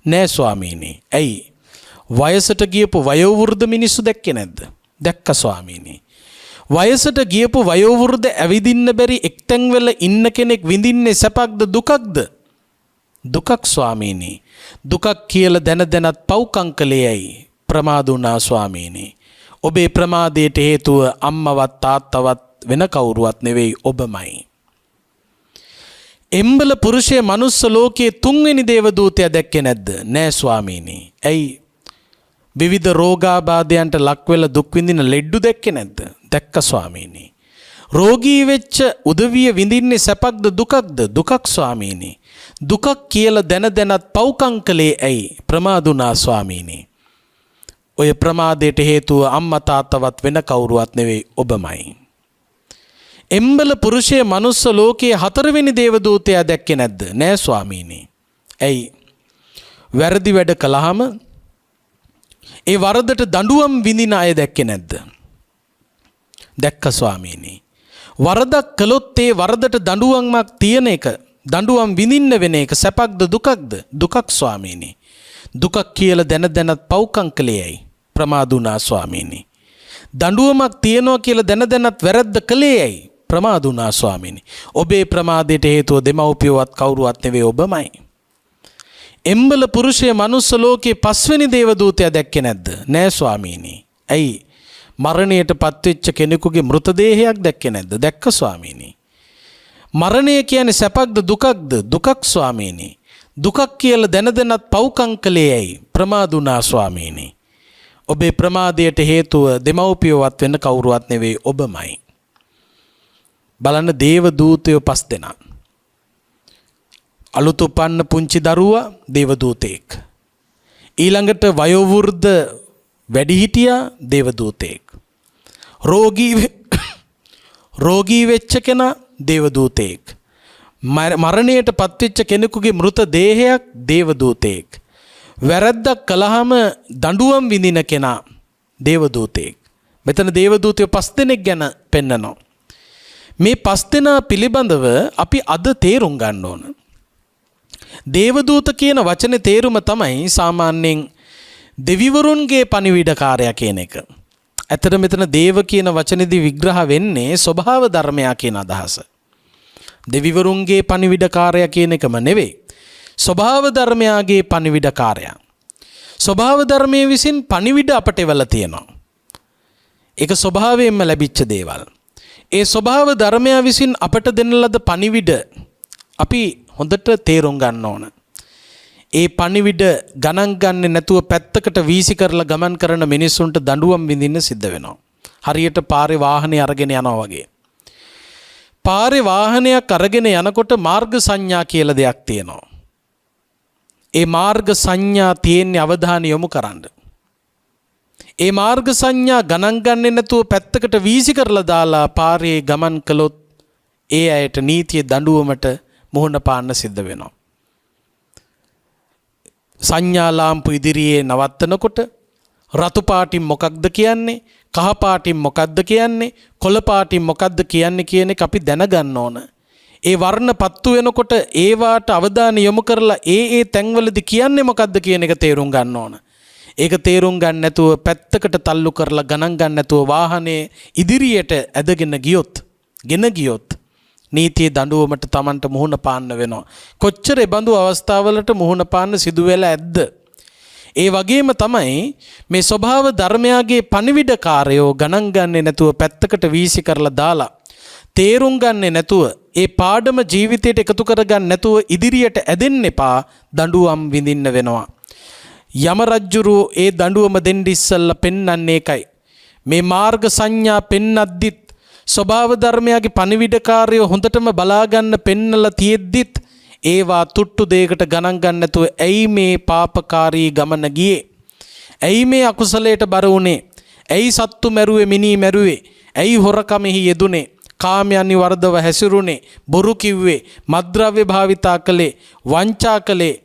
නෑ ස්වාමීනි. ඇයි? වයසට ගියපු වයෝවෘද්ධ මිනිස්සු දැක්කේ නැද්ද? දැක්ක ස්වාමීනි. වයසට ගියපු වයෝවෘද්ධ ඇවිදින්න බැරි එක්තැන් වෙල ඉන්න කෙනෙක් විඳින්නේ සැපක්ද දුකක්ද? දුකක් ස්වාමීනි. දුකක් කියලා දැන දැනත් පව්කම් කළේ ඇයි? ප්‍රමාද වුණා ස්වාමීනි. ඔබේ ප්‍රමාදයට හේතුව අම්මවත් තාත්තවත් වෙන කවුරුවත් නෙවෙයි ඔබමයි. එම්බල පුරුෂයේ මනුස්ස ලෝකයේ තුන්වෙනි දේවදූතයා දැක්කේ නැද්ද? නෑ ස්වාමීනි. ඇයි? විවිධ රෝගාබාධයන්ට ලක් වෙලා දුක් විඳින ලෙඩ්ඩු දැක්කේ නැද්ද? දැක්ක ස්වාමීනි. රෝගී වෙච්ච උදවිය විඳින්නේ සැපක්ද දුකක්ද? දුකක් ස්වාමීනි. දුකක් කියලා දැන දැනත් පව්කම් කළේ ඇයි? ප්‍රමාද වුණා ස්වාමීනි. ඔය ප්‍රමාදයට හේතුව අම්මා තාත්තවත් වෙන කවුරුවත් නෙවෙයි ඔබමයි. එම්බල පුරුෂයේ මනුස්ස ලෝකයේ හතරවෙනි දේවදූතයා දැක්කේ නැද්ද? නෑ ස්වාමීනි. ඇයි? වැරදි වැඩ කළාම ඒ වරදට දඬුවම් විඳින අය දැක්කේ නැද්ද? දැක්ක ස්වාමීනි. වරදක් කළොත් ඒ වරදට දඬුවමක් තියෙන එක, දඬුවම් විඳින්න වෙන එක සැපක්ද දුකක්ද? දුකක් ස්වාමීනි. දුකක් කියලා දැන දැනත් පව්කම් කළේ ඇයි? ප්‍රමාද වුණා ස්වාමීනි. දඬුවමක් තියනවා කියලා දැන දැනත් වැරද්ද කළේ ඇයි? ප්‍රමාද වුණා ස්වාමීනි. ඔබේ ප්‍රමාදයට හේතුව දෙමව්පියවත් කවුරුවත් නෙවෙයි ඔබමයි. එම්බල පුරුෂයේ මනුස්ස ලෝකයේ පස්වෙනි දේවදූතයා දැක්කේ නැද්ද? නෑ ස්වාමීනි. ඇයි? මරණයට පත්වෙච්ච කෙනෙකුගේ මෘතදේහයක් දැක්කේ නැද්ද? දැක්ක ස්වාමීනි. මරණය කියන්නේ සැපක්ද දුකක්ද? දුකක් ස්වාමීනි. දුකක් කියලා දැන දැනත් පව්කම් කළේ ඇයි? ප්‍රමාද වුණා ස්වාමීනි. ඔබේ ප්‍රමාදයට හේතුව දෙමව්පියවත් වෙන කවුරුවත් නෙවෙයි ඔබමයි. බලන්න දේවදූතයෝ 5 දෙනා. අලුත උපන්න පුංචි දරුවා දේවදූතෙක්. ඊළඟට වයෝවෘද්ධ වැඩිහිටියා දේවදූතෙක්. රෝගී වෙච්ච කෙනා දේවදූතෙක්. මරණයට පත්වෙච්ච කෙනෙකුගේ මෘත දේහයක් දේවදූතෙක්. වැරද්දක් කළාම දඬුවම් විඳින කෙනා දේවදූතෙක්. මෙතන දේවදූතයෝ 5 දෙනෙක් ගැන පෙන්නනවා. මේ 5 දෙනා පිළිබඳව අපි අද තේරුම් ගන්න ඕන. දේවදූත කියන වචනේ තේරුම තමයි සාමාන්‍යයෙන් දෙවිවරුන්ගේ පණිවිඩකාරයා කියන එක. ඇත්තට මෙතන දේව කියන වචනේදී විග්‍රහ වෙන්නේ ස්වභාව ධර්මයා කියන අදහස. දෙවිවරුන්ගේ පණිවිඩකාරයා කියන එකම නෙවෙයි. ස්වභාව ධර්මයාගේ පණිවිඩකාරයා. ස්වභාව ධර්මයේ විසින් පණිවිඩ අපට එවලා තියෙනවා. ඒක ස්වභාවයෙන්ම ලැබිච්ච දේවල්. ඒ ස්වභාව ධර්මයා විසින් අපට දෙන ලද පණිවිඩ අපි හොඳට තේරුම් ගන්න ඕන. ඒ පණිවිඩ ගණන් ගන්නේ නැතුව පැත්තකට වීසි කරලා ගමන් කරන මිනිස්සුන්ට දඬුවම් විඳින්න සිද්ධ වෙනවා. හරියට පාරේ වාහනේ අරගෙන යනවා වගේ. පාරේ වාහනයක් අරගෙන යනකොට මාර්ග සංඥා කියලා දෙයක් තියෙනවා. ඒ මාර්ග සංඥා තියෙන්නේ අවධානය යොමු කරන්න. ඒ මාර්ග සංඥා ගණන් ගන්නේ නැතුව පැත්තකට වීසි කරලා දාලා පාරේ ගමන් කළොත් ඒ අයට නීතිය දඬුවමට මුහුණ පාන්න සිද්ධ වෙනවා. සංඥා ලාම්පු ඉදිරියේ නවත්තනකොට රතු පාටින් මොකක්ද කියන්නේ, කහ පාටින් මොකක්ද කියන්නේ, කොළ පාටින් මොකක්ද කියන්නේ කියන එක අපි දැනගන්න ඕන. ඒ වර්ණ පත්තු වෙනකොට ඒවාට අවධානය යොමු කරලා ඒ තැන්වලදී කියන්නේ මොකක්ද කියන එක තේරුම් ගන්න ඕන. ඒක තේරුම් ගන්න නැතුව පැත්තකට තල්ලු කරලා ගණන් ගන්න නැතුව වාහනේ ඉදිරියට ඇදගෙන ගෙන ගියොත් නීතියේ දඬුවමට Tamanට මුහුණ පාන්න වෙනවා. කොච්චර ඒ බඳු අවස්ථාවලට මුහුණ පාන්න සිදු වෙලා ඇද්ද? ඒ වගේම තමයි මේ ස්වභාව ධර්මයාගේ පණිවිඩකාරයෝ ගණන් ගන්නේ නැතුව පැත්තකට වීසි කරලා දාලා තේරුම් ගන්නේ නැතුව ඒ පාඩම ජීවිතයට එකතු කරගන්න නැතුව ඉදිරියට ඇදෙන්න එපා, දඬුවම් විඳින්න වෙනවා. යම රජුරු ඒ දඬුවම දෙන්න ඉස්සල්ලා පෙන්වන්නේ ඒකයි. මේ මාර්ග සංඥා පෙන්නද්දිත් ස්වභාව ධර්මයාගේ පණිවිඩකාරයෝ හොඳටම බලා ගන්න පෙන්නලා තියෙද්දිත් ඒවා තුට්ටු දෙයකට ගණන් ගන්න නැතුව ඇයි මේ පාපකාරී ගමන ගියේ? ඇයි මේ අකුසලයට බර වුනේ? ඇයි සත්තු මැරුවේ, මිනී මැරුවේ? ඇයි හොරකමෙහි යෙදුනේ? කාමයන්හි වර්ධව හැසිරුනේ? බොරු කිව්වේ? මත්ද්‍රව්‍ය භාවිතා කළේ? වංචා කළේ?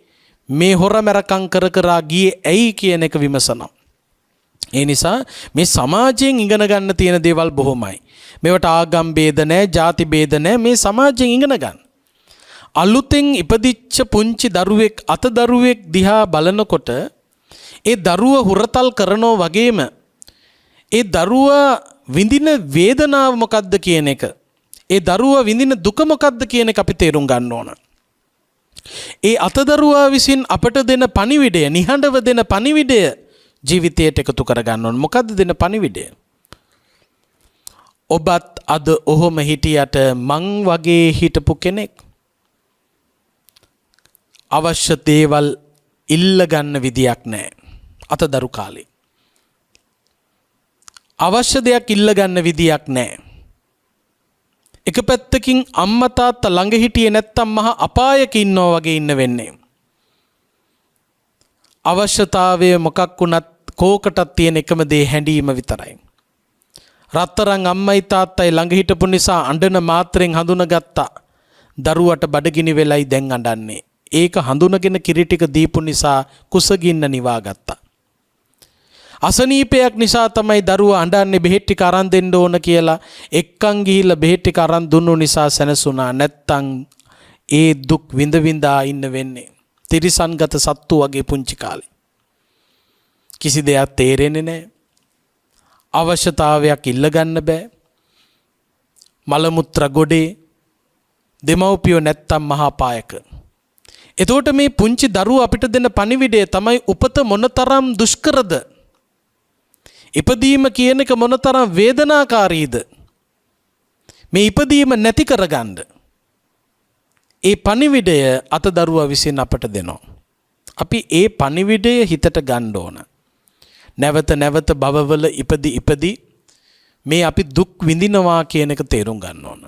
මේ හොරමරකම් කර ගියේ ඇයි කියන එක විමසනවා. ඒ නිසා මේ සමාජයෙන් ඉගෙන ගන්න තියෙන දේවල් බොහොමයි. මේවට ආගම් ભેද නැහැ, ಜಾති ભેද නැහැ. මේ සමාජයෙන් ඉගෙන ගන්න. අලුතෙන් ඉපදිච්ච පුංචි දරුවෙක් අතදරුවෙක් දිහා බලනකොට ඒ දරුව හුරතල් කරනෝ වගේම ඒ දරුවා විඳින වේදනාව මොකක්ද කියන එක, ඒ දරුවා විඳින දුක මොකක්ද කියන එක අපි තේරුම් ගන්න ඕන. ඒ අතදරුවා විසින් අපට දෙන පණිවිඩය, නිහඬව දෙන පණිවිඩය ජීවිතයට එකතු කරගන්න ඕන. මොකද්ද දෙන පණිවිඩය? ඔබත් අද ඔහොම හිටියට මං වගේ හිටපු කෙනෙක් අවශ්‍ය දේවල් ඉල්ල ගන්න විදියක් නැහැ. අතදරු කාලේ අවශ්‍ය දෙයක් ඉල්ල ගන්න විදියක් නැහැ. එක පැත්තකින් අම්මා තාත්තා ළඟ හිටියේ නැත්තම් මහා අපායක ඉන්නවා වගේ ඉන්න වෙන්නේ. අවශ්‍යතාවය මොකක් වුණත් කෝකටත් තියෙන එකම දේ හැඬීම විතරයි. රත්තරන් අම්මයි තාත්තයි ළඟ හිටපු නිසා අඬන මාත්‍රෙන් හඳුනගත්තා. දරුවට බඩගිනි වෙලයි දැන් අඬන්නේ. ඒක හඳුනගෙන කිරි ටික දීපු නිසා කුසගින්න නිවාගත්තා. අසනීපයක් නිසා තමයි දරුවා අඬන්නේ, බෙහෙත් ටික අරන් දෙන්න ඕන කියලා එක්කන් ගිහිල්ලා බෙහෙත් ටික අරන් දුන්නු නිසා සැනසුණා. නැත්තම් ඒ දුක් විඳ විඳා ඉන්න වෙන්නේ. තිරිසන්ගත සත්තු වගේ පුංචි කාලේ. කිසි දෙයක් තේරෙන්නේ නැහැ. අවශ්‍යතාවයක් ඉල්ල ගන්න බෑ. මල මුත්‍ර ගොඩේ දෙමව්පියෝ නැත්තම් මහා පායක. එතකොට මේ පුංචි දරුවා අපිට දෙන පණිවිඩය තමයි උපත මොනතරම් දුෂ්කරද? ඉපදීම කියන එක මොනතරම් වේදනාකාරීද? මේ ඉපදීම නැති කරගන්න ඒ පණිවිඩය අතදරුවා විසින් අපට දෙනවා. අපි ඒ පණිවිඩය හිතට ගන්න ඕන. නැවත නැවත භවවල ඉපදි මේ අපි දුක් විඳිනවා කියන එක තේරුම් ගන්න ඕන.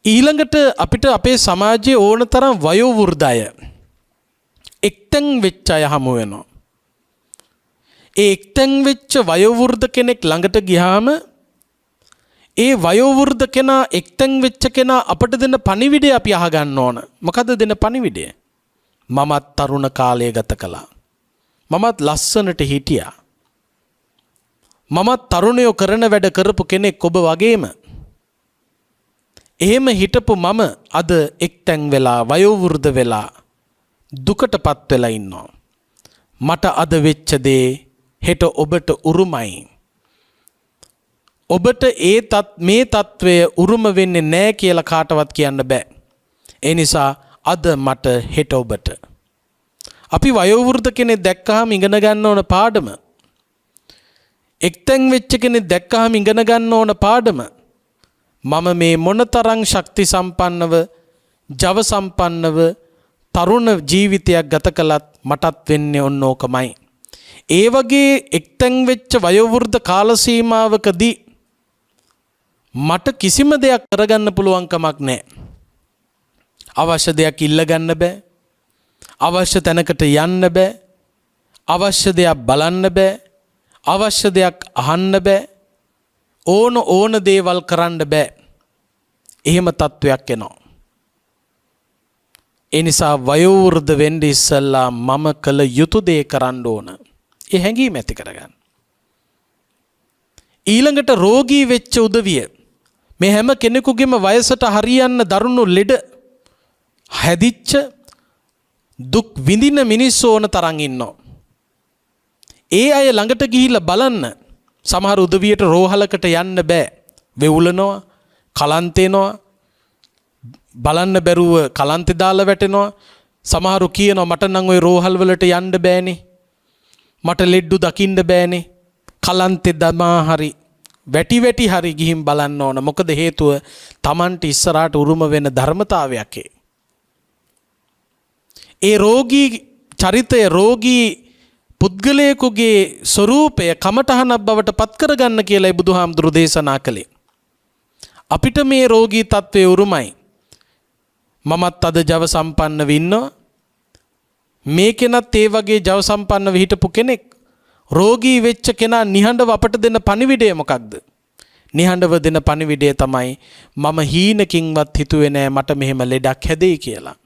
ඊළඟට අපිට අපේ සමාජයේ ඕන තරම් වයෝ වෘද්ධ අය එක්තෙන් වෙච්ච අය හමු වෙනවා. ඒ එක්තෙන් වෙච්ච වයෝ වෘද්ධ කෙනෙක් ළඟට ගියාම ඒ වයෝ වෘද්ධ කෙනා, එක්තෙන් වෙච්ච කෙනා අපට දෙන පණිවිඩය අපි අහගන්න ඕන. මොකද්ද දෙන පණිවිඩය? මමත් තරුණ කාලය ගත කළා. මමත් ලස්සනට හිටියා. මමත් තරුණයෝ කරන වැඩ කරපු කෙනෙක් ඔබ වගේම. එහෙම හිටපු මම අද එක්තැන් වෙලා වයෝ වෘද්ධ වෙලා දුකටපත් වෙලා ඉන්නවා. මට අද වෙච්ච දේ හෙට ඔබට උරුමයි. ඔබට මේ තත්ත්වය උරුම වෙන්නේ නැහැ කියලා කාටවත් කියන්න බෑ. ඒ නිසා අද මට හෙට ඔබට. අපි වයෝවෘද්ධ කෙනෙක් දැක්කහම ඉගෙන ගන්න ඕන පාඩම. එක්තැන් වෙච්ච කෙනෙක් දැක්කහම ඉගෙන ගන්න ඕන පාඩම. මම මේ මොනතරම් ශක්ති සම්පන්නව, ජව සම්පන්නව තරුණ ජීවිතයක් ගත කළත් මටත් වෙන්නේ ඔන්න ඕකමයි. ඒ වගේ එක්තැන් වෙච්ච වයෝවෘද්ධ කාල සීමාවකදී මට කිසිම දෙයක් කරගන්න පුළුවන් කමක් නැහැ. අවශ්‍ය දෙයක් ඉල්ල ගන්න බෑ. අවශ්‍ය තැනකට යන්න බෑ. අවශ්‍ය දෙයක් බලන්න බෑ. අවශ්‍ය දෙයක් අහන්න බෑ. ඕන දේවල් කරන්න බෑ. එහෙම තත්වයක් එනවා. ඒ නිසා වයෝවෘද්ධ වෙන්න ඉස්සෙල්ලා මම කළ යුතු දේ කරන්න ඕන. ඒ හැඟීම ඇති කරගන්න. ඊළඟට රෝගී වෙච්ච උදවිය. මේ හැම කෙනෙකුගේම වයසට හරියන්න දරුණු ලෙඩ හැදිච්ච දුක් විඳින මිනිස්සු ඕන තරම් ඉන්නවා. ඒ අය ළඟට ගිහිල්ලා බලන්න. සමහර උදවියට රෝහලකට යන්න බෑ. වෙවුලනවා, කලන්තේනවා, බලන්න බැරුව කලන්තේ දාලා වැටෙනවා. සමහරු කියනවා මට නම් ওই රෝහල් වලට යන්න බෑනේ. මට ලෙඩ්ඩු දකින්න බෑනේ. කලන්තේ දමා හරි වැටි හරි ගිහින් බලන්න ඕන. මොකද හේතුව Tamanට ඉස්සරහට උරුම වෙන ධර්මතාවයක් ඒ. ඒ රෝගී චරිතය, රෝගී පුද්ගලයෙකුගේ ස්වરૂපය කමඨහනක් බවට පත් කරගන්න කියලායි බුදුහාමුදුරු දේශනා කළේ. අපිට මේ රෝගී තත්ත්වයේ උරුමයි. මමත් අද ජව සම්පන්නව ඉන්නවා. මේ කෙනත් ඒ වගේ ජව සම්පන්නව හිටපු කෙනෙක්. රෝගී වෙච්ච කෙනා නිහඬව අපට දෙන පණිවිඩය මොකක්ද? නිහඬව දෙන පණිවිඩය තමයි මම හීනකින්වත් හිතුවේ නෑ මට මෙහෙම ලෙඩක් හැදෙයි කියලා.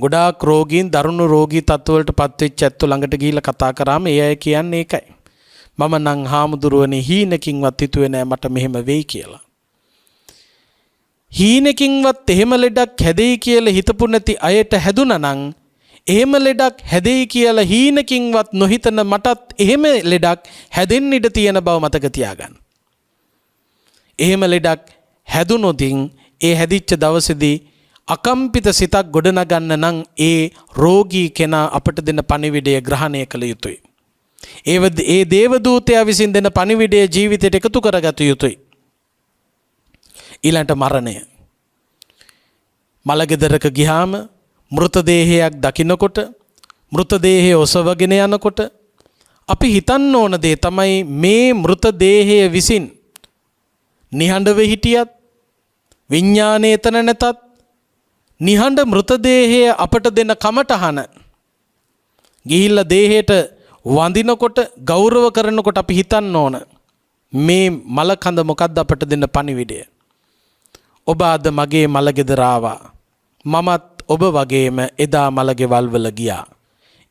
ගොඩාක් රෝගීන් දරුණු රෝගී තත්ත්වවලට පත්වෙච්ච ඇත්තෝ ළඟට ගිහිල්ලා කතා කරාම ඒ අය කියන්නේ ඒකයි. මම නම් හාමුදුරුවනේ හීනකින්වත් හිතුවේ නෑ මට මෙහෙම වෙයි කියලා. හීනකින්වත් එහෙම ලෙඩක් හැදෙයි කියලා හිතපු නැති අයට හැදුනා නම් එහෙම ලෙඩක් හැදෙයි කියලා හීනකින්වත් නොහිතන මටත් එහෙම ලෙඩක් හැදෙන්න ඉඩ තියෙන බව මතක තියාගන්න. එහෙම ලෙඩක් හැදුනොතින් ඒ හැදිච්ච දවසේදී අකම්පිත සිතක් ගොඩනගන්න නම් ඒ රෝගී කෙනා අපට දෙන පණිවිඩය ග්‍රහණය කළ යුතුයි. ඒ දේවදූතයා විසින් දෙන පණිවිඩය ජීවිතයට එකතු කරගත යුතුයි. ඊළඟට මරණය. මලගෙදරක ගියාම මෘතදේහයක් දකින්නකොට, මෘතදේහය ඔසවගෙන යනකොට අපි හිතන්න ඕන දේ තමයි මේ මෘතදේහය විසින් නිහඬව හිටියත්, විඥානය එතන නැතත්, නිහඬ මෘතදේහය අපට දෙන කමටහන ගිහිල්ලා දේහයට වඳිනකොට, ගෞරව කරනකොට අපි හිතන්න ඕන මේ මලකඳ මොකද්ද අපට දෙන පණිවිඩය. ඔබ අද මගේ මලගෙදර ආවා. මමත් ඔබ වගේම එදා මලගෙවල් වල ගියා.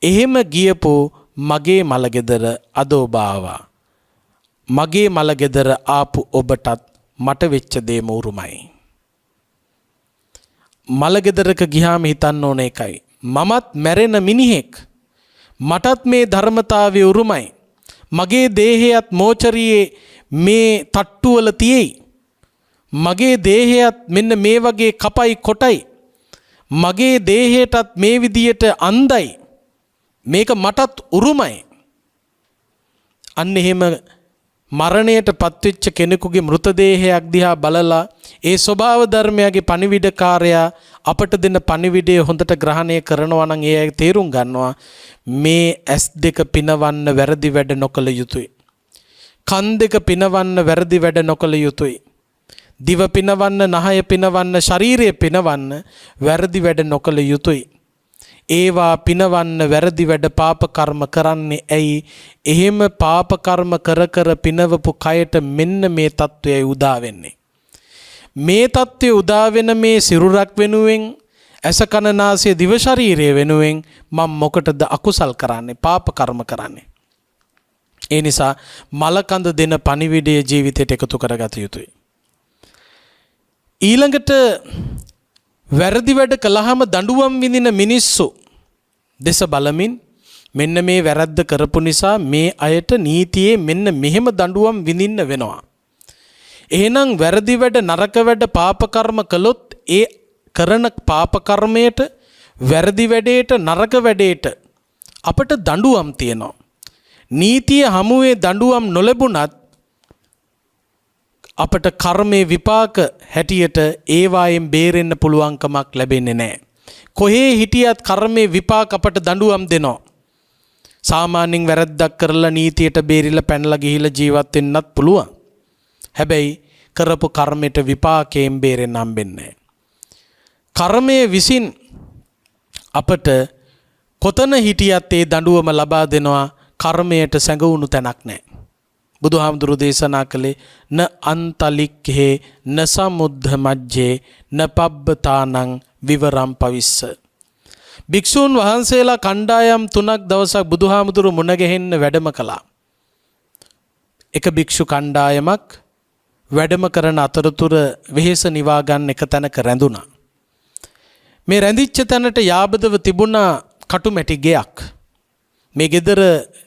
එහෙම ගියපු මගේ මලගෙදර අද ඔබ ආවා. මගේ මලගෙදර ආපු ඔබටත් මට වෙච්ච දේම උරුමයි. මලගෙදරක ගියාම හිතන්න ඕන එකයි. මමත් මැරෙන මිනිහෙක්. මටත් මේ ධර්මතාවය උරුමයි. මගේ දේහයත් මෝචරියේ මේ තට්ටුවල තියෙයි. මගේ දේහයත් මෙන්න මේ වගේ කපයි කොටයි. මගේ දේහයටත් මේ විදියට අන්දයි. මේක මටත් උරුමයි. අන්න එහෙම මරණයට පත්වෙච්ච කෙනෙකුගේ මෘතදේහයක් දිහා බලලා ඒ ස්වභාව ධර්මයාගේ පණිවිඩකාරයා අපට දෙන පණිවිඩය හොඳට ග්‍රහණය කරනවා නම් ඒ අය තේරුම් ගන්නවා මේ ඇස් දෙක පිනවන්න වැරදි වැඩ නොකළ යුතුයි. කන් දෙක පිනවන්න වැරදි වැඩ නොකළ යුතුයි. දිව පිනවන්න, නහය පිනවන්න, ශරීරය පිනවන්න වැරදි වැඩ නොකළ යුතුයි. ඒවා පිනවන්න වැරදි වැඩ පාප කර්ම කරන්නේ ඇයි? එහෙම පාප කර්ම කර කර පිනවපු කයට මෙන්න මේ తත්වයයි උදා වෙන්නේ. මේ తත්වය උදා වෙන මේ සිරුරක් වෙනුවෙන්, ඇස කන නාසය දිව ශරීරය වෙනුවෙන් මම මොකටද අකුසල් කරන්නේ, පාප කර්ම කරන්නේ? ඒ නිසා මලකඳ දෙන පණිවිඩය ජීවිතයට එකතු කරගත යුතුයි. ඊළඟට වැරදි වැඩ කළාම දඬුවම් විඳින මිනිස්සු දෙස බලමින් මෙන්න මේ වැරද්ද කරපු නිසා මේ අයට නීතියේ මෙන්න මෙහෙම දඬුවම් විඳින්න වෙනවා. එහෙනම් වැරදි වැඩ නරක වැඩ පාප කර්ම කළොත් ඒ කරන පාප කර්මයට වැරදි වැඩේට නරක වැඩේට අපට දඬුවම් තියෙනවා. නීතිය හමුවේ දඬුවම් නොලැබුණත් අපට කර්මයේ විපාක හැටියට ඒවායෙන් බේරෙන්න පුළුවන්කමක් ලැබෙන්නේ නැහැ. කොහේ හිටියත් කර්මයේ විපාක අපට දඬුවම් දෙනවා. සාමාන්‍යයෙන් වැරද්දක් කරලා නීතියට බේරිලා පැනලා ගිහිලා ජීවත් වෙන්නත් පුළුවන්. හැබැයි කරපු කර්මයට විපාකයෙන් බේරෙන්න හම්බෙන්නේ නැහැ. කර්මයේ විසින් අපට කොතන හිටියත් ඒ දඬුවම ලබා දෙනවා. කර්මයට සැඟවුණු තැනක් නැහැ. බුදුහාමුදුරු දේශනා කළේ න අන්තලික්ඛේ න සමුද්ධ මජ්ජේ න පබ්බතානං විවරම් පවිස්ස. භික්ෂූන් වහන්සේලා කණ්ඩායම් 3ක් දවසක් බුදුහාමුදුරු මුණ ගැහෙන්න වැඩම කළා. එක භික්ෂු කණ්ඩායමක් වැඩම කරන අතරතුර වෙහෙස නිවා ගන්න එක තැනක රැඳුණා. මේ රැඳිච්ච තැනට යාබදව තිබුණා කටුමැටි ගෙයක්. මේ ගෙදර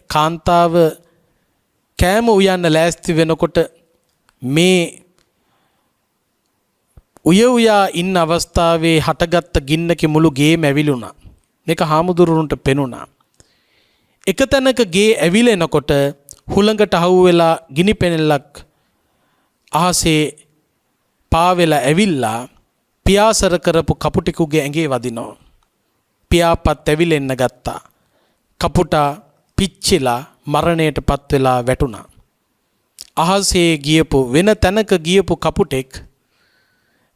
කාන්තාව කෑම උයන්න ලෑස්ති වෙනකොට මේ උයා ඉන්න අවස්ථාවේ හටගත්ත ගින්නක මුළු ගේම ඇවිලුණා. මේක හාමුදුරුවන්ට පෙනුණා. එක තැනක ගේ ඇවිලෙනකොට හුළඟට අහු වෙලා ගිනි පෙනෙල්ලක් අහසේ පාවෙලා ඇවිල්ලා පියාසර කරපු කපුටෙකුගේ ඇඟේ වදිනවා. පියාපත් ඇවිලෙන්න ගත්තා. කපුටා පිච්චිලා මරණයටපත් වෙලා වැටුණා. අහසේ ගියපු වෙන තැනක ගියපු කපුටෙක්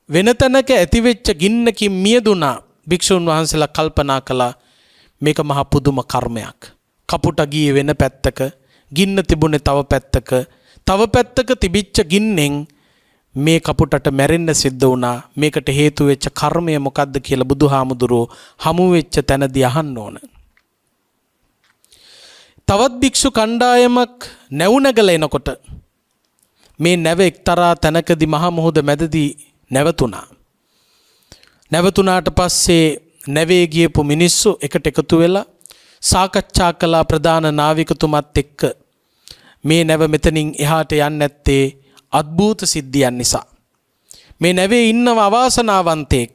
වෙන තැනක ඇතිවෙච්ච ගින්නකින් මියදුනා. භික්ෂුන් වහන්සේලා කල්පනා කළා මේක මහ පුදුම කර්මයක්. කපුට ගියේ වෙන පැත්තක, ගින්න තිබුණේ තව පැත්තක, තව පැත්තක තිබිච්ච ගින්නෙන් මේ කපුටට මැරෙන්න සිද්ධ වුණා. මේකට හේතු වෙච්ච කර්මය මොකද්ද කියලා බුදුහාමුදුරුවෝ හමු වෙච්ච තැනදී අහන්න ඕන. තවත් භික්ෂු කණ්ඩායමක් නැව් නැගලා එනකොට මේ නැව එක්තරා තැනකදී මහා මුහුද මැදදී නැවතුණා. නැවතුණාට පස්සේ නැවේ ගියපු මිනිස්සු එකට එකතු වෙලා සාකච්ඡා කළා ප්‍රධාන නාවිකතුමත් එක්ක. මේ නැව මෙතනින් එහාට යන්නේ නැත්තේ අద్භූත සිද්ධියන් නිසා. මේ නැවේ ඉන්නව අවාසනාවන්තයෙක්.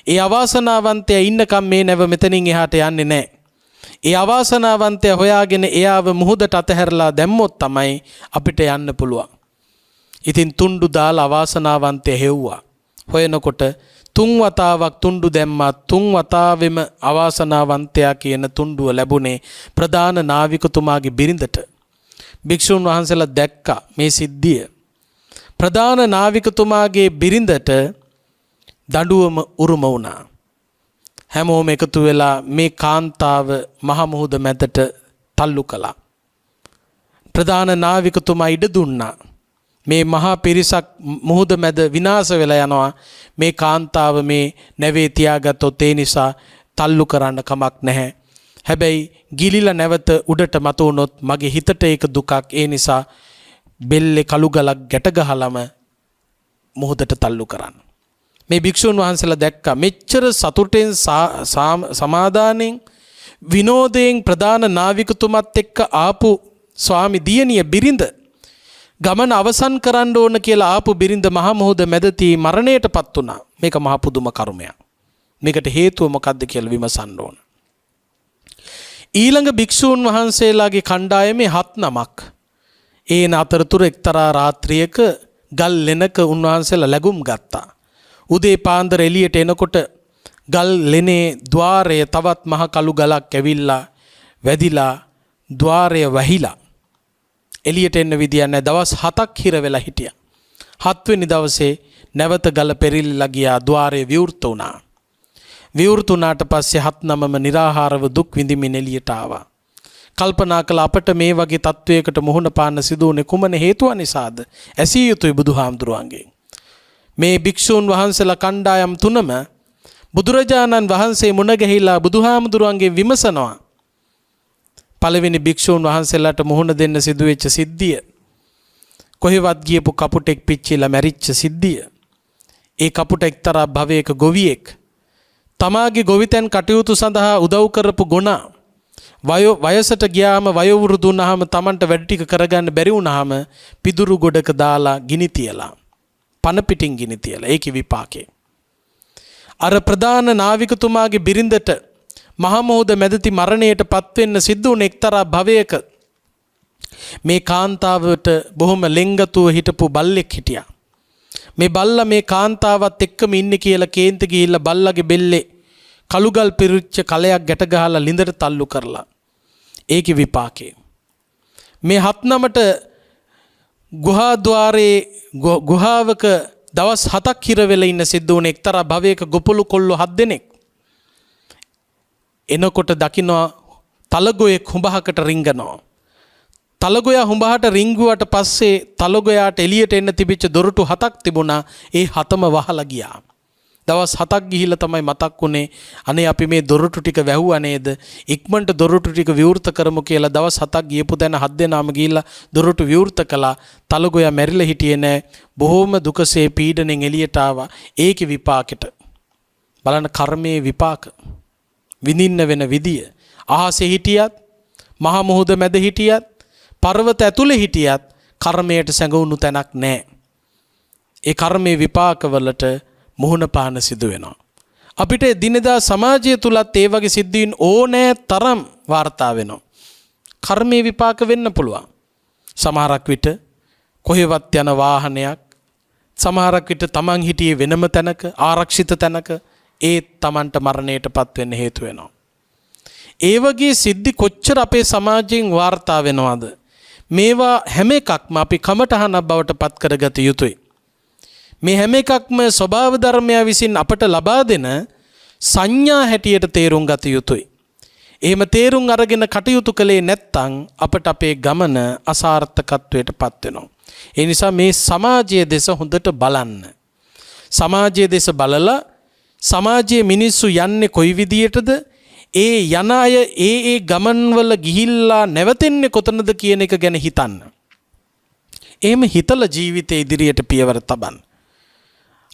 ඒ අවාසනාවන්තයා ඉන්නකම් මේ නැව මෙතනින් එහාට යන්නේ නැහැ. ඒ අවාසනාවන්තයා හොයාගෙන එයාව මුහුදට අතහැරලා දැම්මොත් තමයි අපිට යන්න පුළුවන්. ඉතින් තුණ්ඩු දාලා අවාසනාවන්තයා හෙව්වා. හොයනකොට 3 වතාවක් තුණ්ඩු දැම්මා. 3 වතාවෙම අවාසනාවන්තයා කියන තුණ්ඩුව ලැබුණේ ප්‍රධාන නාවිකතුමාගේ බිරිඳට. භික්ෂුන් වහන්සේලා දැක්කා මේ සිද්ධිය. ප්‍රධාන නාවිකතුමාගේ බිරිඳට දඬුවම උරුම වුණා. හැමෝම එකතු වෙලා මේ කාන්තාව මහ මුහුද මැදට තල්ලු කළා. ප්‍රධාන නාවිකතුමා ඉඩ දුන්නා. මේ මහා පිරිසක් මුහුද මැද විනාශ වෙලා යනවා. මේ කාන්තාව මේ නැවේ තියාගත්තොත් ඒ නිසා තල්ලු කරන්න කමක් නැහැ. හැබැයි ගිලිලා නැවත උඩට මතු වුණොත් මගේ හිතට ඒක දුකක්. ඒ නිසා බෙල්ලේ කළු ගලක් ගැට ගහලම මුහුදට තල්ලු කරන්න. මේ භික්ෂුන් වහන්සේලා දැක්කා මෙච්චර සතුටෙන් සමාදානෙන් විනෝදයෙන් ප්‍රධාන නාවිකතුමත් එක්ක ආපු ස්වාමි දියණිය බිරිඳ ගමන අවසන් කරන්න ඕන කියලා ආපු බිරිඳ මහ මුහුද මැදදී මරණයටපත් වුණා. මේක මහ පුදුම කර්මයක්. මේකට හේතුව මොකද්ද කියලා විමසන්න ඕන. ඊළඟ භික්ෂූන් වහන්සේලාගේ කණ්ඩායමේ 7 නමක් ඒන අතරතුර එක්තරා රාත්‍රියක ගල් ලෙනක උන්වහන්සේලා ලැබුම් ගත්තා. උදේ පාන්දර එළියට එනකොට ගල් ලෙනේ ద్వාරය තවත් මහ කළු ගලක් ඇවිල්ලා වැදිලා ద్వාරය වැහිලා එළියට එන්න විදියක් නැහැ. දවස් 7ක් හිර වෙලා හිටියා. 7 වෙනි දවසේ නැවත ගල පෙරිලිලා ගියා. ద్వාරය විවෘත වුණා. විවෘත වුණාට පස්සේ 7 නමම निराහාරව දුක් විඳින්මින් එළියට ආවා. කල්පනා කළ අපට මේ වගේ තත්වයකට මුහුණ පාන්න සිදු වුණේ කුමන හේතුව නිසාද? ඇසිය යුතුයි බුදුහාමුදුරුවන්ගෙන්. මේ භික්ෂූන් වහන්සේලා කණ්ඩායම් 3ම බුදුරජාණන් වහන්සේ මුණ ගැහිලා බුදුහාමුදුරුවන්ගෙන් විමසනවා. පළවෙනි භික්ෂූන් වහන්සේලාට මුහුණ දෙන්න සිදුවෙච්ච සිද්ධිය. කොහෙවත් ගියපු කපුටෙක් පිච්චිලා මැරිච්ච සිද්ධිය. ඒ කපුට එක්තරා භවයක ගොවියෙක්. තමාගේ ගොවිතැන් කටයුතු සඳහා උදව් කරපු ගුණා වයසට ගියාම වයෝවෘදු වුණාම Tamanට වැඩ ටික කරගන්න බැරි වුණාම පිදුරු ගොඩක දාලා ගිනි තියලා පන පිටින් ගිනි තියලා ඒකේ විපාකේ. අර ප්‍රධාන නාවිකතුමාගේ බිරිඳට මහා මොහොත මැදති මරණයට පත්වෙන්න සිද්ධ වුණ එක්තරා භවයක මේ කාන්තාවට බොහොම ලෙන්ගතුව හිටපු බල්ලෙක් හිටියා. මේ බල්ලා මේ කාන්තාවත් එක්කම ඉන්නේ කියලා කේන්ති ගිහිල්ලා බල්ලගේ බෙල්ලේ කළුගල් පිරිච්ච කලයක් ගැට ගහලා ලිඳට තල්ලු කරලා ඒකේ විපාකේ. මේ 7-9ට ගුහාද්වාරයේ ගුහාවක දවස් 7ක් හිර වෙලා ඉන්න සිද්ධ වුණ එක්තරා භවයක ගොපළු කොල්ලෝ 7 දෙනෙක් එනකොට දකින්න තලගොයෙක් හුඹහකට රිංගනවා. තලගොයා හුඹහට රිංගුවට පස්සේ තලගොයාට එළියට එන්න තිබිච්ච දොරටු 7ක් තිබුණා. ඒ 7ම වහලා ගියා. දවස් 7ක් ගිහිල්ලා තමයි මතක් වුනේ අනේ අපි මේ දොරටු ටික වැහුවා නේද? ඉක්මනට දොරටු ටික විවෘත කරමු කියලා දවස් 7ක් ගියපු දැන 7 දෙනාම ගිහිල්ලා දොරටු විවෘත කළා. තලගොයා මැරිලා හිටියේ නෑ. බොහොම දුකසේ පීඩණෙන් එළියට ආවා. ඒකේ විපාකෙට බලන්න කර්මයේ විපාක විඳින්න වෙන විදිය. අහසේ හිටියත් මහා මුහුද මැද හිටියත් පර්වත ඇතුලේ හිටියත් කර්මයට සැඟවුණු තැනක් නෑ. ඒ කර්මයේ විපාකවලට මුහුණ පාන සිදු වෙනවා. අපිට දිනදා සමාජය තුලත් ඒ වගේ සිද්ධීන් ඕනෑ තරම් වාර්තා වෙනවා. කර්මයේ විපාක වෙන්න පුළුවන්. සමහරක් විට කොහෙවත් යන වාහනයක් සමහරක් විට තමන් හිටියේ වෙනම තැනක ආරක්ෂිත තැනක ඒ තමන්ට මරණයටපත් වෙන්න හේතු වෙනවා. ඒ වගේ සිද්ධි කොච්චර අපේ සමාජයෙන් වාර්තා වෙනවද? මේවා හැම එකක්ම අපි කමටහනක් බවට පත් කරගත යුතුයි. මේ හැම එකක්ම ස්වභාව ධර්මය විසින් අපට ලබා දෙන සංඥා හැටියට තේරුම් ගත යුතුයි. එහෙම තේරුම් අරගෙන කටයුතු කළේ නැත්නම් අපට අපේ ගමන අසාර්ථකත්වයට පත් වෙනවා. ඒ නිසා මේ සමාජයේ දෙස හොඳට බලන්න. සමාජයේ දෙස බලලා සමාජයේ මිනිස්සු යන්නේ කොයි විදියටද? ඒ යන අය ඒ ගමන්වල ගිහිල්ලා නැවතෙන්නේ කොතනද කියන එක ගැන හිතන්න. එහෙම හිතලා ජීවිතේ ඉදිරියට පියවර තබන්න.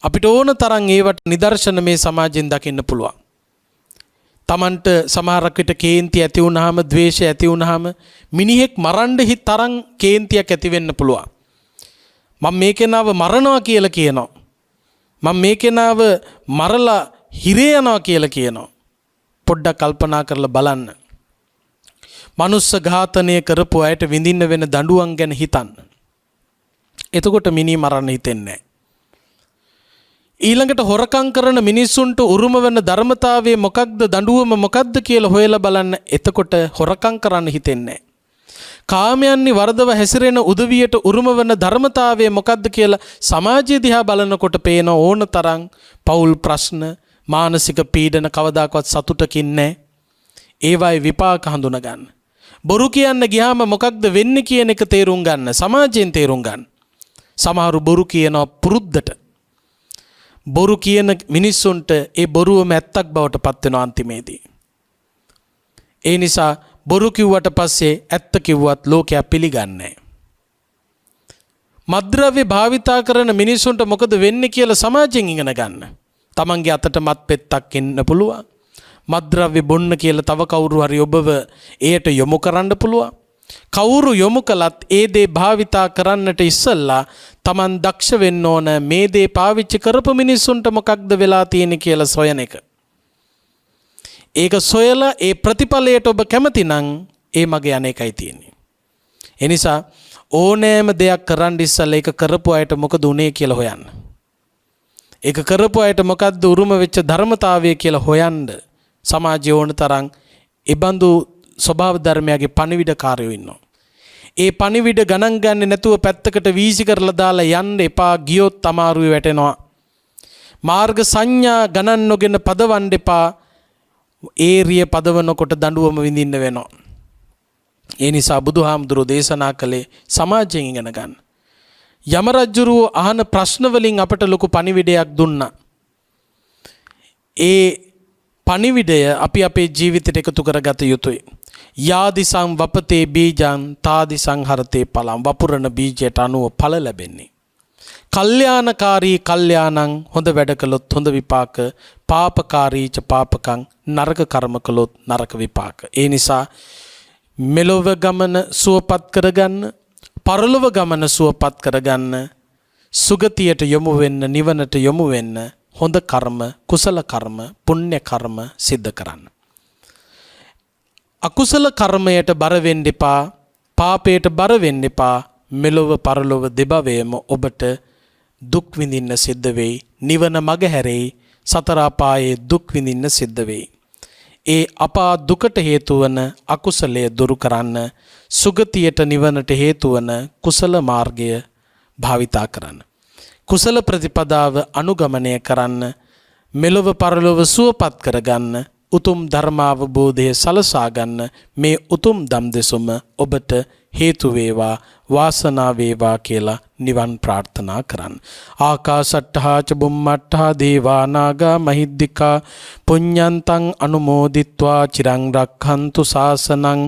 අපිට ඕන තරම් ඒවට නිදර්ශන මේ සමාජයෙන් දකින්න පුළුවන්. Tamanට සමහරක් විට කේන්ති ඇති වුනහම, ද්වේෂය ඇති වුනහම මිනිහෙක් මරන්න තරම් කේන්තියක් ඇති වෙන්න පුළුවන්. මම මේ කෙනාව මරනවා කියලා කියනවා. මම මේ කෙනාව මරලා හිරේ යනවා කියලා කියනවා. පොඩ්ඩක් කල්පනා කරලා බලන්න. මනුස්ස ඝාතනය කරපු අයට විඳින්න වෙන දඬුවම් ගැන හිතන්න. එතකොට මිනි මරන්න හිතෙන්නේ නැහැ. ඊළඟට හොරකම් කරන මිනිස්සුන්ට උරුම වෙන ධර්මතාවය මොකක්ද, දඬුවම මොකක්ද කියලා හොයලා බලන්න. එතකොට හොරකම් කරන්න හිතෙන්නේ නැහැ. කාමයන්හි වර්ධව හැසිරෙන උදවියට උරුම වෙන ධර්මතාවය මොකක්ද කියලා සමාජය දිහා බලනකොට පේන ඕන තරම් පෞල් ප්‍රශ්න, මානසික පීඩන කවදාකවත් සතුටකින් නැහැ. ඒවයි විපාක හඳුන ගන්න. බොරු කියන්න ගියාම මොකක්ද වෙන්නේ කියන එක තේරුම් ගන්න. සමාජයෙන් තේරුම් ගන්න. සමහරු බොරු කියනවා පුරුද්දට. බොරු කියන මිනිස්සුන්ට ඒ බොරුවම ඇත්තක් බවට පත් වෙනවා අන්තිමේදී. ඒ නිසා බොරු කිව්වට පස්සේ ඇත්ත කිව්වත් ලෝකයා පිළිගන්නේ නැහැ. මත්ද්‍රව්‍ය භාවිතා කරන මිනිස්සුන්ට මොකද වෙන්නේ කියලා සමාජයෙන් ඉගෙන ගන්න. තමන්ගේ අතට මත් පෙත්තක් එන්න පුළුවන්. මත්ද්‍රව්‍ය බොන්න කියලා තව කවුරු හරි ඔබව එයට යොමු කරන්න පුළුවන්. කවුරු යොමු කළත් ඒ දේ භාවිතා කරන්නට ඉස්සෙල්ලා තමන් දක්ෂ වෙන්න ඕන මේ දේ පාවිච්චි කරපු මිනිස්සුන්ට මොකක්ද වෙලා තියෙන්නේ කියලා සොයන එක. ඒක සොයලා ඒ ප්‍රතිඵලයට ඔබ කැමති නම් ඒ මගේ අනේකයි තියෙන්නේ. ඒ නිසා ඕනෑම දෙයක් කරන්න ඉස්සෙල්ලා ඒක කරපු අයට මොකද උනේ කියලා හොයන්න. ඒක කරපු අයට මොකද්ද උරුම වෙච්ච ධර්මතාවය කියලා හොයන්න සමාජයේ ඕන තරම් ඉබඳු ස්වභාව ධර්මයේ පණිවිඩකාරයෝ ඉන්නවා. ඒ පණිවිඩ ගණන් ගන්නේ නැතුව පැත්තකට වීසි කරලා දාලා යන්න එපා. ගියොත් අමාරුවේ වැටෙනවා. මාර්ග සංඥා ගණන් නොගෙන පදවන්න එපා. ඒරිය පදවනකොට දඬුවම විඳින්න වෙනවා. ඒ නිසා බුදුහාමුදුරෝ දේශනා කළේ සමාජයෙන් ඉගෙන ගන්න. යම රජුරෝ අහන ප්‍රශ්න වලින් අපට ලොකු පණිවිඩයක් දුන්නා. ඒ පණිවිඩය අපි අපේ ජීවිතයට එකතු කරගත යුතුයි. යාදිසං වපතේ බීජං තාදිසං හරතේ පලං. වපුරන බීජයට අනුව ඵල ලැබෙන්නේ. කල්යාණකාරී කල්යාණං හොඳ වැඩ කළොත් හොඳ විපාක, පාපකාරීච පාපකං නරක කර්ම කළොත් නරක විපාක. ඒ නිසා මෙලොව ගමන සුවපත් කරගන්න, පරලොව ගමන සුවපත් කරගන්න, සුගතියට යොමු වෙන්න, නිවනට යොමු වෙන්න හොඳ කර්ම, කුසල කර්ම, පුණ්‍ය කර්ම සිද්ධ කරන්න. අකුසල කර්මයට බර වෙන්න එපා, පාපයට බර වෙන්න එපා. මෙලොව පරලොව දෙබවයම ඔබට දුක් විඳින්න සිද්ධ වෙයි. නිවන මග හැරෙයි. සතර අපායේ දුක් විඳින්න සිද්ධ වෙයි. ඒ අපා දුකට හේතු වන අකුසලය දුරු කරන්න, සුගතියට නිවනට හේතු වන කුසල මාර්ගය භාවිතා කරන්න. කුසල ප්‍රතිපදාව අනුගමනය කරන්න, මෙලොව පරලොව සුවපත් කරගන්න, උතුම් ධර්මාවබෝධය සලසා ගන්න මේ උතුම් දම් දෙසුම ඔබට හේතු වේවා, වාසනාව වේවා කියලා නිවන් ප්‍රාර්ථනා කරන්න. ආකාසට්ඨා ච බුම්මට්ඨා දේවා නාග මහිද්దికා පුඤ්ඤන්තං අනුමෝදිත්වා චිරං රක්ඛන්තු ශාසනං.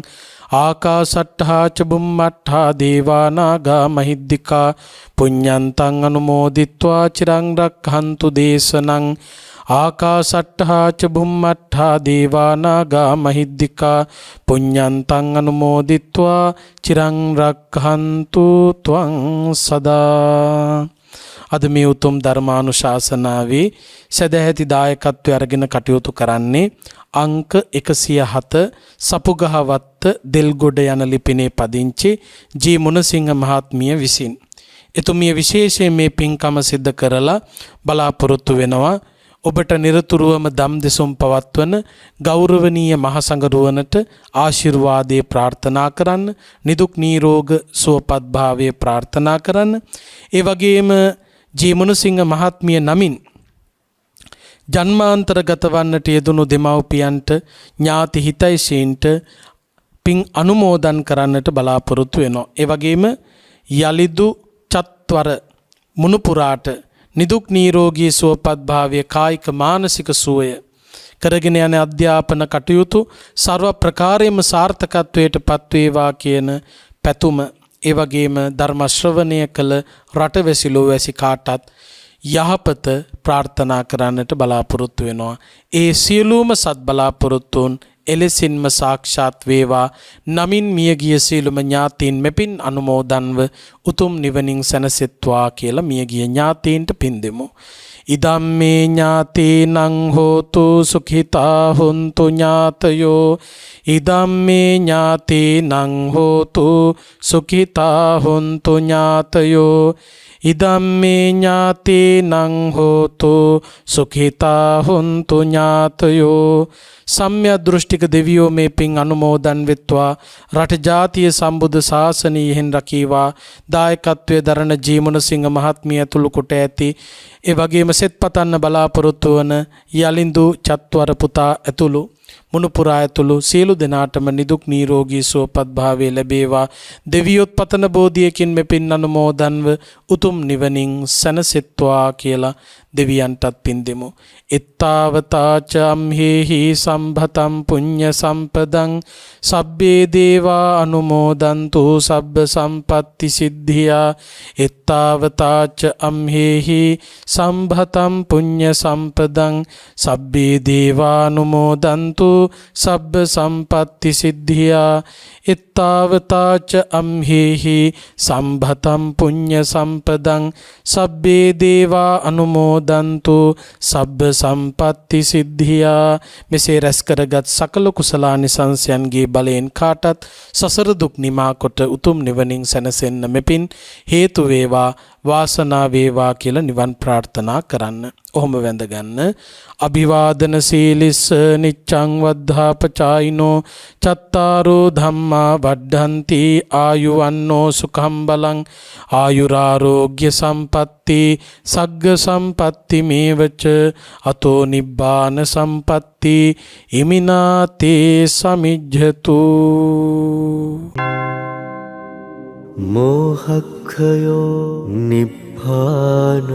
ආකාසට්ඨා ච බුම්මට්ඨා දේවා නාග මහිද්దికා පුඤ්ඤන්තං අනුමෝදිත්වා චිරං රක්ඛන්තු දේශනං. ආකාසට්ඨා ච බුම්මට්ඨා දේවා නාග මහිද්దికා පුඤ්ඤන්තං අනුමෝදිත්වා චිරං රක්ඛන්තු ත්වං සදා. අද මේ උතුම් ධර්මානුශාසනාවේ සදැහැති දායකත්වය අරගෙන කටයුතු කරන්නේ අංක 107 සපුගහවත්ත දෙල්ගොඩ යන ලිපිනේ පදිංචි ජී මුණසිංහ මහත්මිය විසින්. එතුමිය විශේෂයෙන් මේ පින්කම සිද්ධ කරලා බලාපොරොත්තු වෙනවා ඔබට නිරතුරුවම දම් දෙසුම් පවත්වන ගෞරවනීය මහසඟරුවනට ආශිර්වාදයේ ප්‍රාර්ථනා කරන්න, නිදුක් නිරෝග සුවපත් භාවයේ ප්‍රාර්ථනා කරන්න. ඒ වගේම ජී මුණසිංහ මහත්මිය නමින් ජන්මාන්තරගත වන්නට යෙදුණු දෙමව්පියන්ට, ඥාති හිතයිසීන්ට පින් අනුමෝදන් කරන්නට බලාපොරොත්තු වෙනවා. ඒ වගේම යලිදු චත්වර මුණුපුරාට නිදුක් නිරෝගී සුවපත් භාවය, කායික මානසික සුවය කරගෙන යන අධ්‍යාපන කටයුතු ਸਰව ප්‍රකාරයෙන්ම සාර්ථකත්වයට පත්වේවා කියන පැතුම, ඒ වගේම ධර්ම ශ්‍රවණය කළ රටවැසි ලෝවැසි කාටත් යහපත ප්‍රාර්ථනා කරන්නට බලාපොරොත්තු වෙනවා. ඒ සියලුම සත් බලාපොරොත්තුන් එලෙසින්ම සාක්ෂාත් වේවා. නමින් මියගිය සියලුම ඥාතීන් මෙපින් අනුමෝදන්ව උතුම් නිවනින් සැනසෙත්වා කියලා මියගිය ඥාතීන්ට පින් දෙමු. ඉදම්මේ ඥාතීනං හෝතු සුඛිතා හොන්තු ඥාතයෝ. ඉදම්මේ ඥාතීනං හෝතු සුඛිතා හොන්තු ඥාතයෝ. ඉදම්මේ ඥාතීනං හෝතු සුඛිතා හොන්තු ඥාතයෝ. සම්්‍ය දෘෂ්ටික දෙවියෝ මේ පින් අනුමෝදන් වෙත්වා. රට ජාතිය සම්බුද්ධ ශාසනයෙහින් රකීවා. දායකත්වයේ දරණ ජී මුණසිංහ මහත්මිය ඇතුළු කොට ඇති, ඒ වගේම සෙත් පතන්න බලාපොරොත්තු වන යලින්දු චත්වර පුතා ඇතුළු මුණුපුරා ඇතුළු සියලු දෙනාටම නිදුක් නිරෝගී සුවපත් භාවය ලැබේවා. දෙවියොත් පතන බෝධියකින් මෙපින් අනුමෝදන්ව උතුම් නිවනින් සැනසෙත්වා කියලා දෙවියන්ටත් පින් දෙමු. එත්තාවතාච අම්හෙහි සම්භතම් පුඤ්ඤ සම්පදං සබ්බේ දේවා අනුමෝදන්තු සබ්බ සම්පත්ති සිද්ධියා. එත්තාවතාච අම්හෙහි සම්භතම් පුඤ්ඤ සම්පදං සබ්බේ දේවා අනුමෝදන්තු සබ්බ සම්පත්ති සිද්ධියා. එත්තාවතාච අම්හෙහි සම්භතම් පුඤ්ඤ සම්පදං සබ්බේ දේවා අනුමෝදන්තු සබ්බ සම්පත්ති සිද්ධියා. මෙසේ රැස් කරගත් සකල කුසලානිසංසයන්ගේ බලයෙන් කාටත් සසර දුක් නිමා කොට උතුම් නිවනින් සැනසෙන්න මෙපින් හේතු වේවා, වාසනාව වේවා කියලා නිවන් ප්‍රාර්ථනා කරන්න. ඔහොම වැඳගන්න. අභිවාදන සීලිස්ස නිච්ඡං වද්ධාපචායිනෝ චත්තාරෝ ධම්මා වඩ්ඩන්ති ආයුවන්නෝ සුඛං බලං ආයුරාරෝග්‍ය සම්පatti සග්ග සම්පatti මේවච අතෝ නිබ්බාන සම්පatti ඉමිනාතේ සමිජ්ජතු. මෝහක්ඛයෝ නිබ්බානං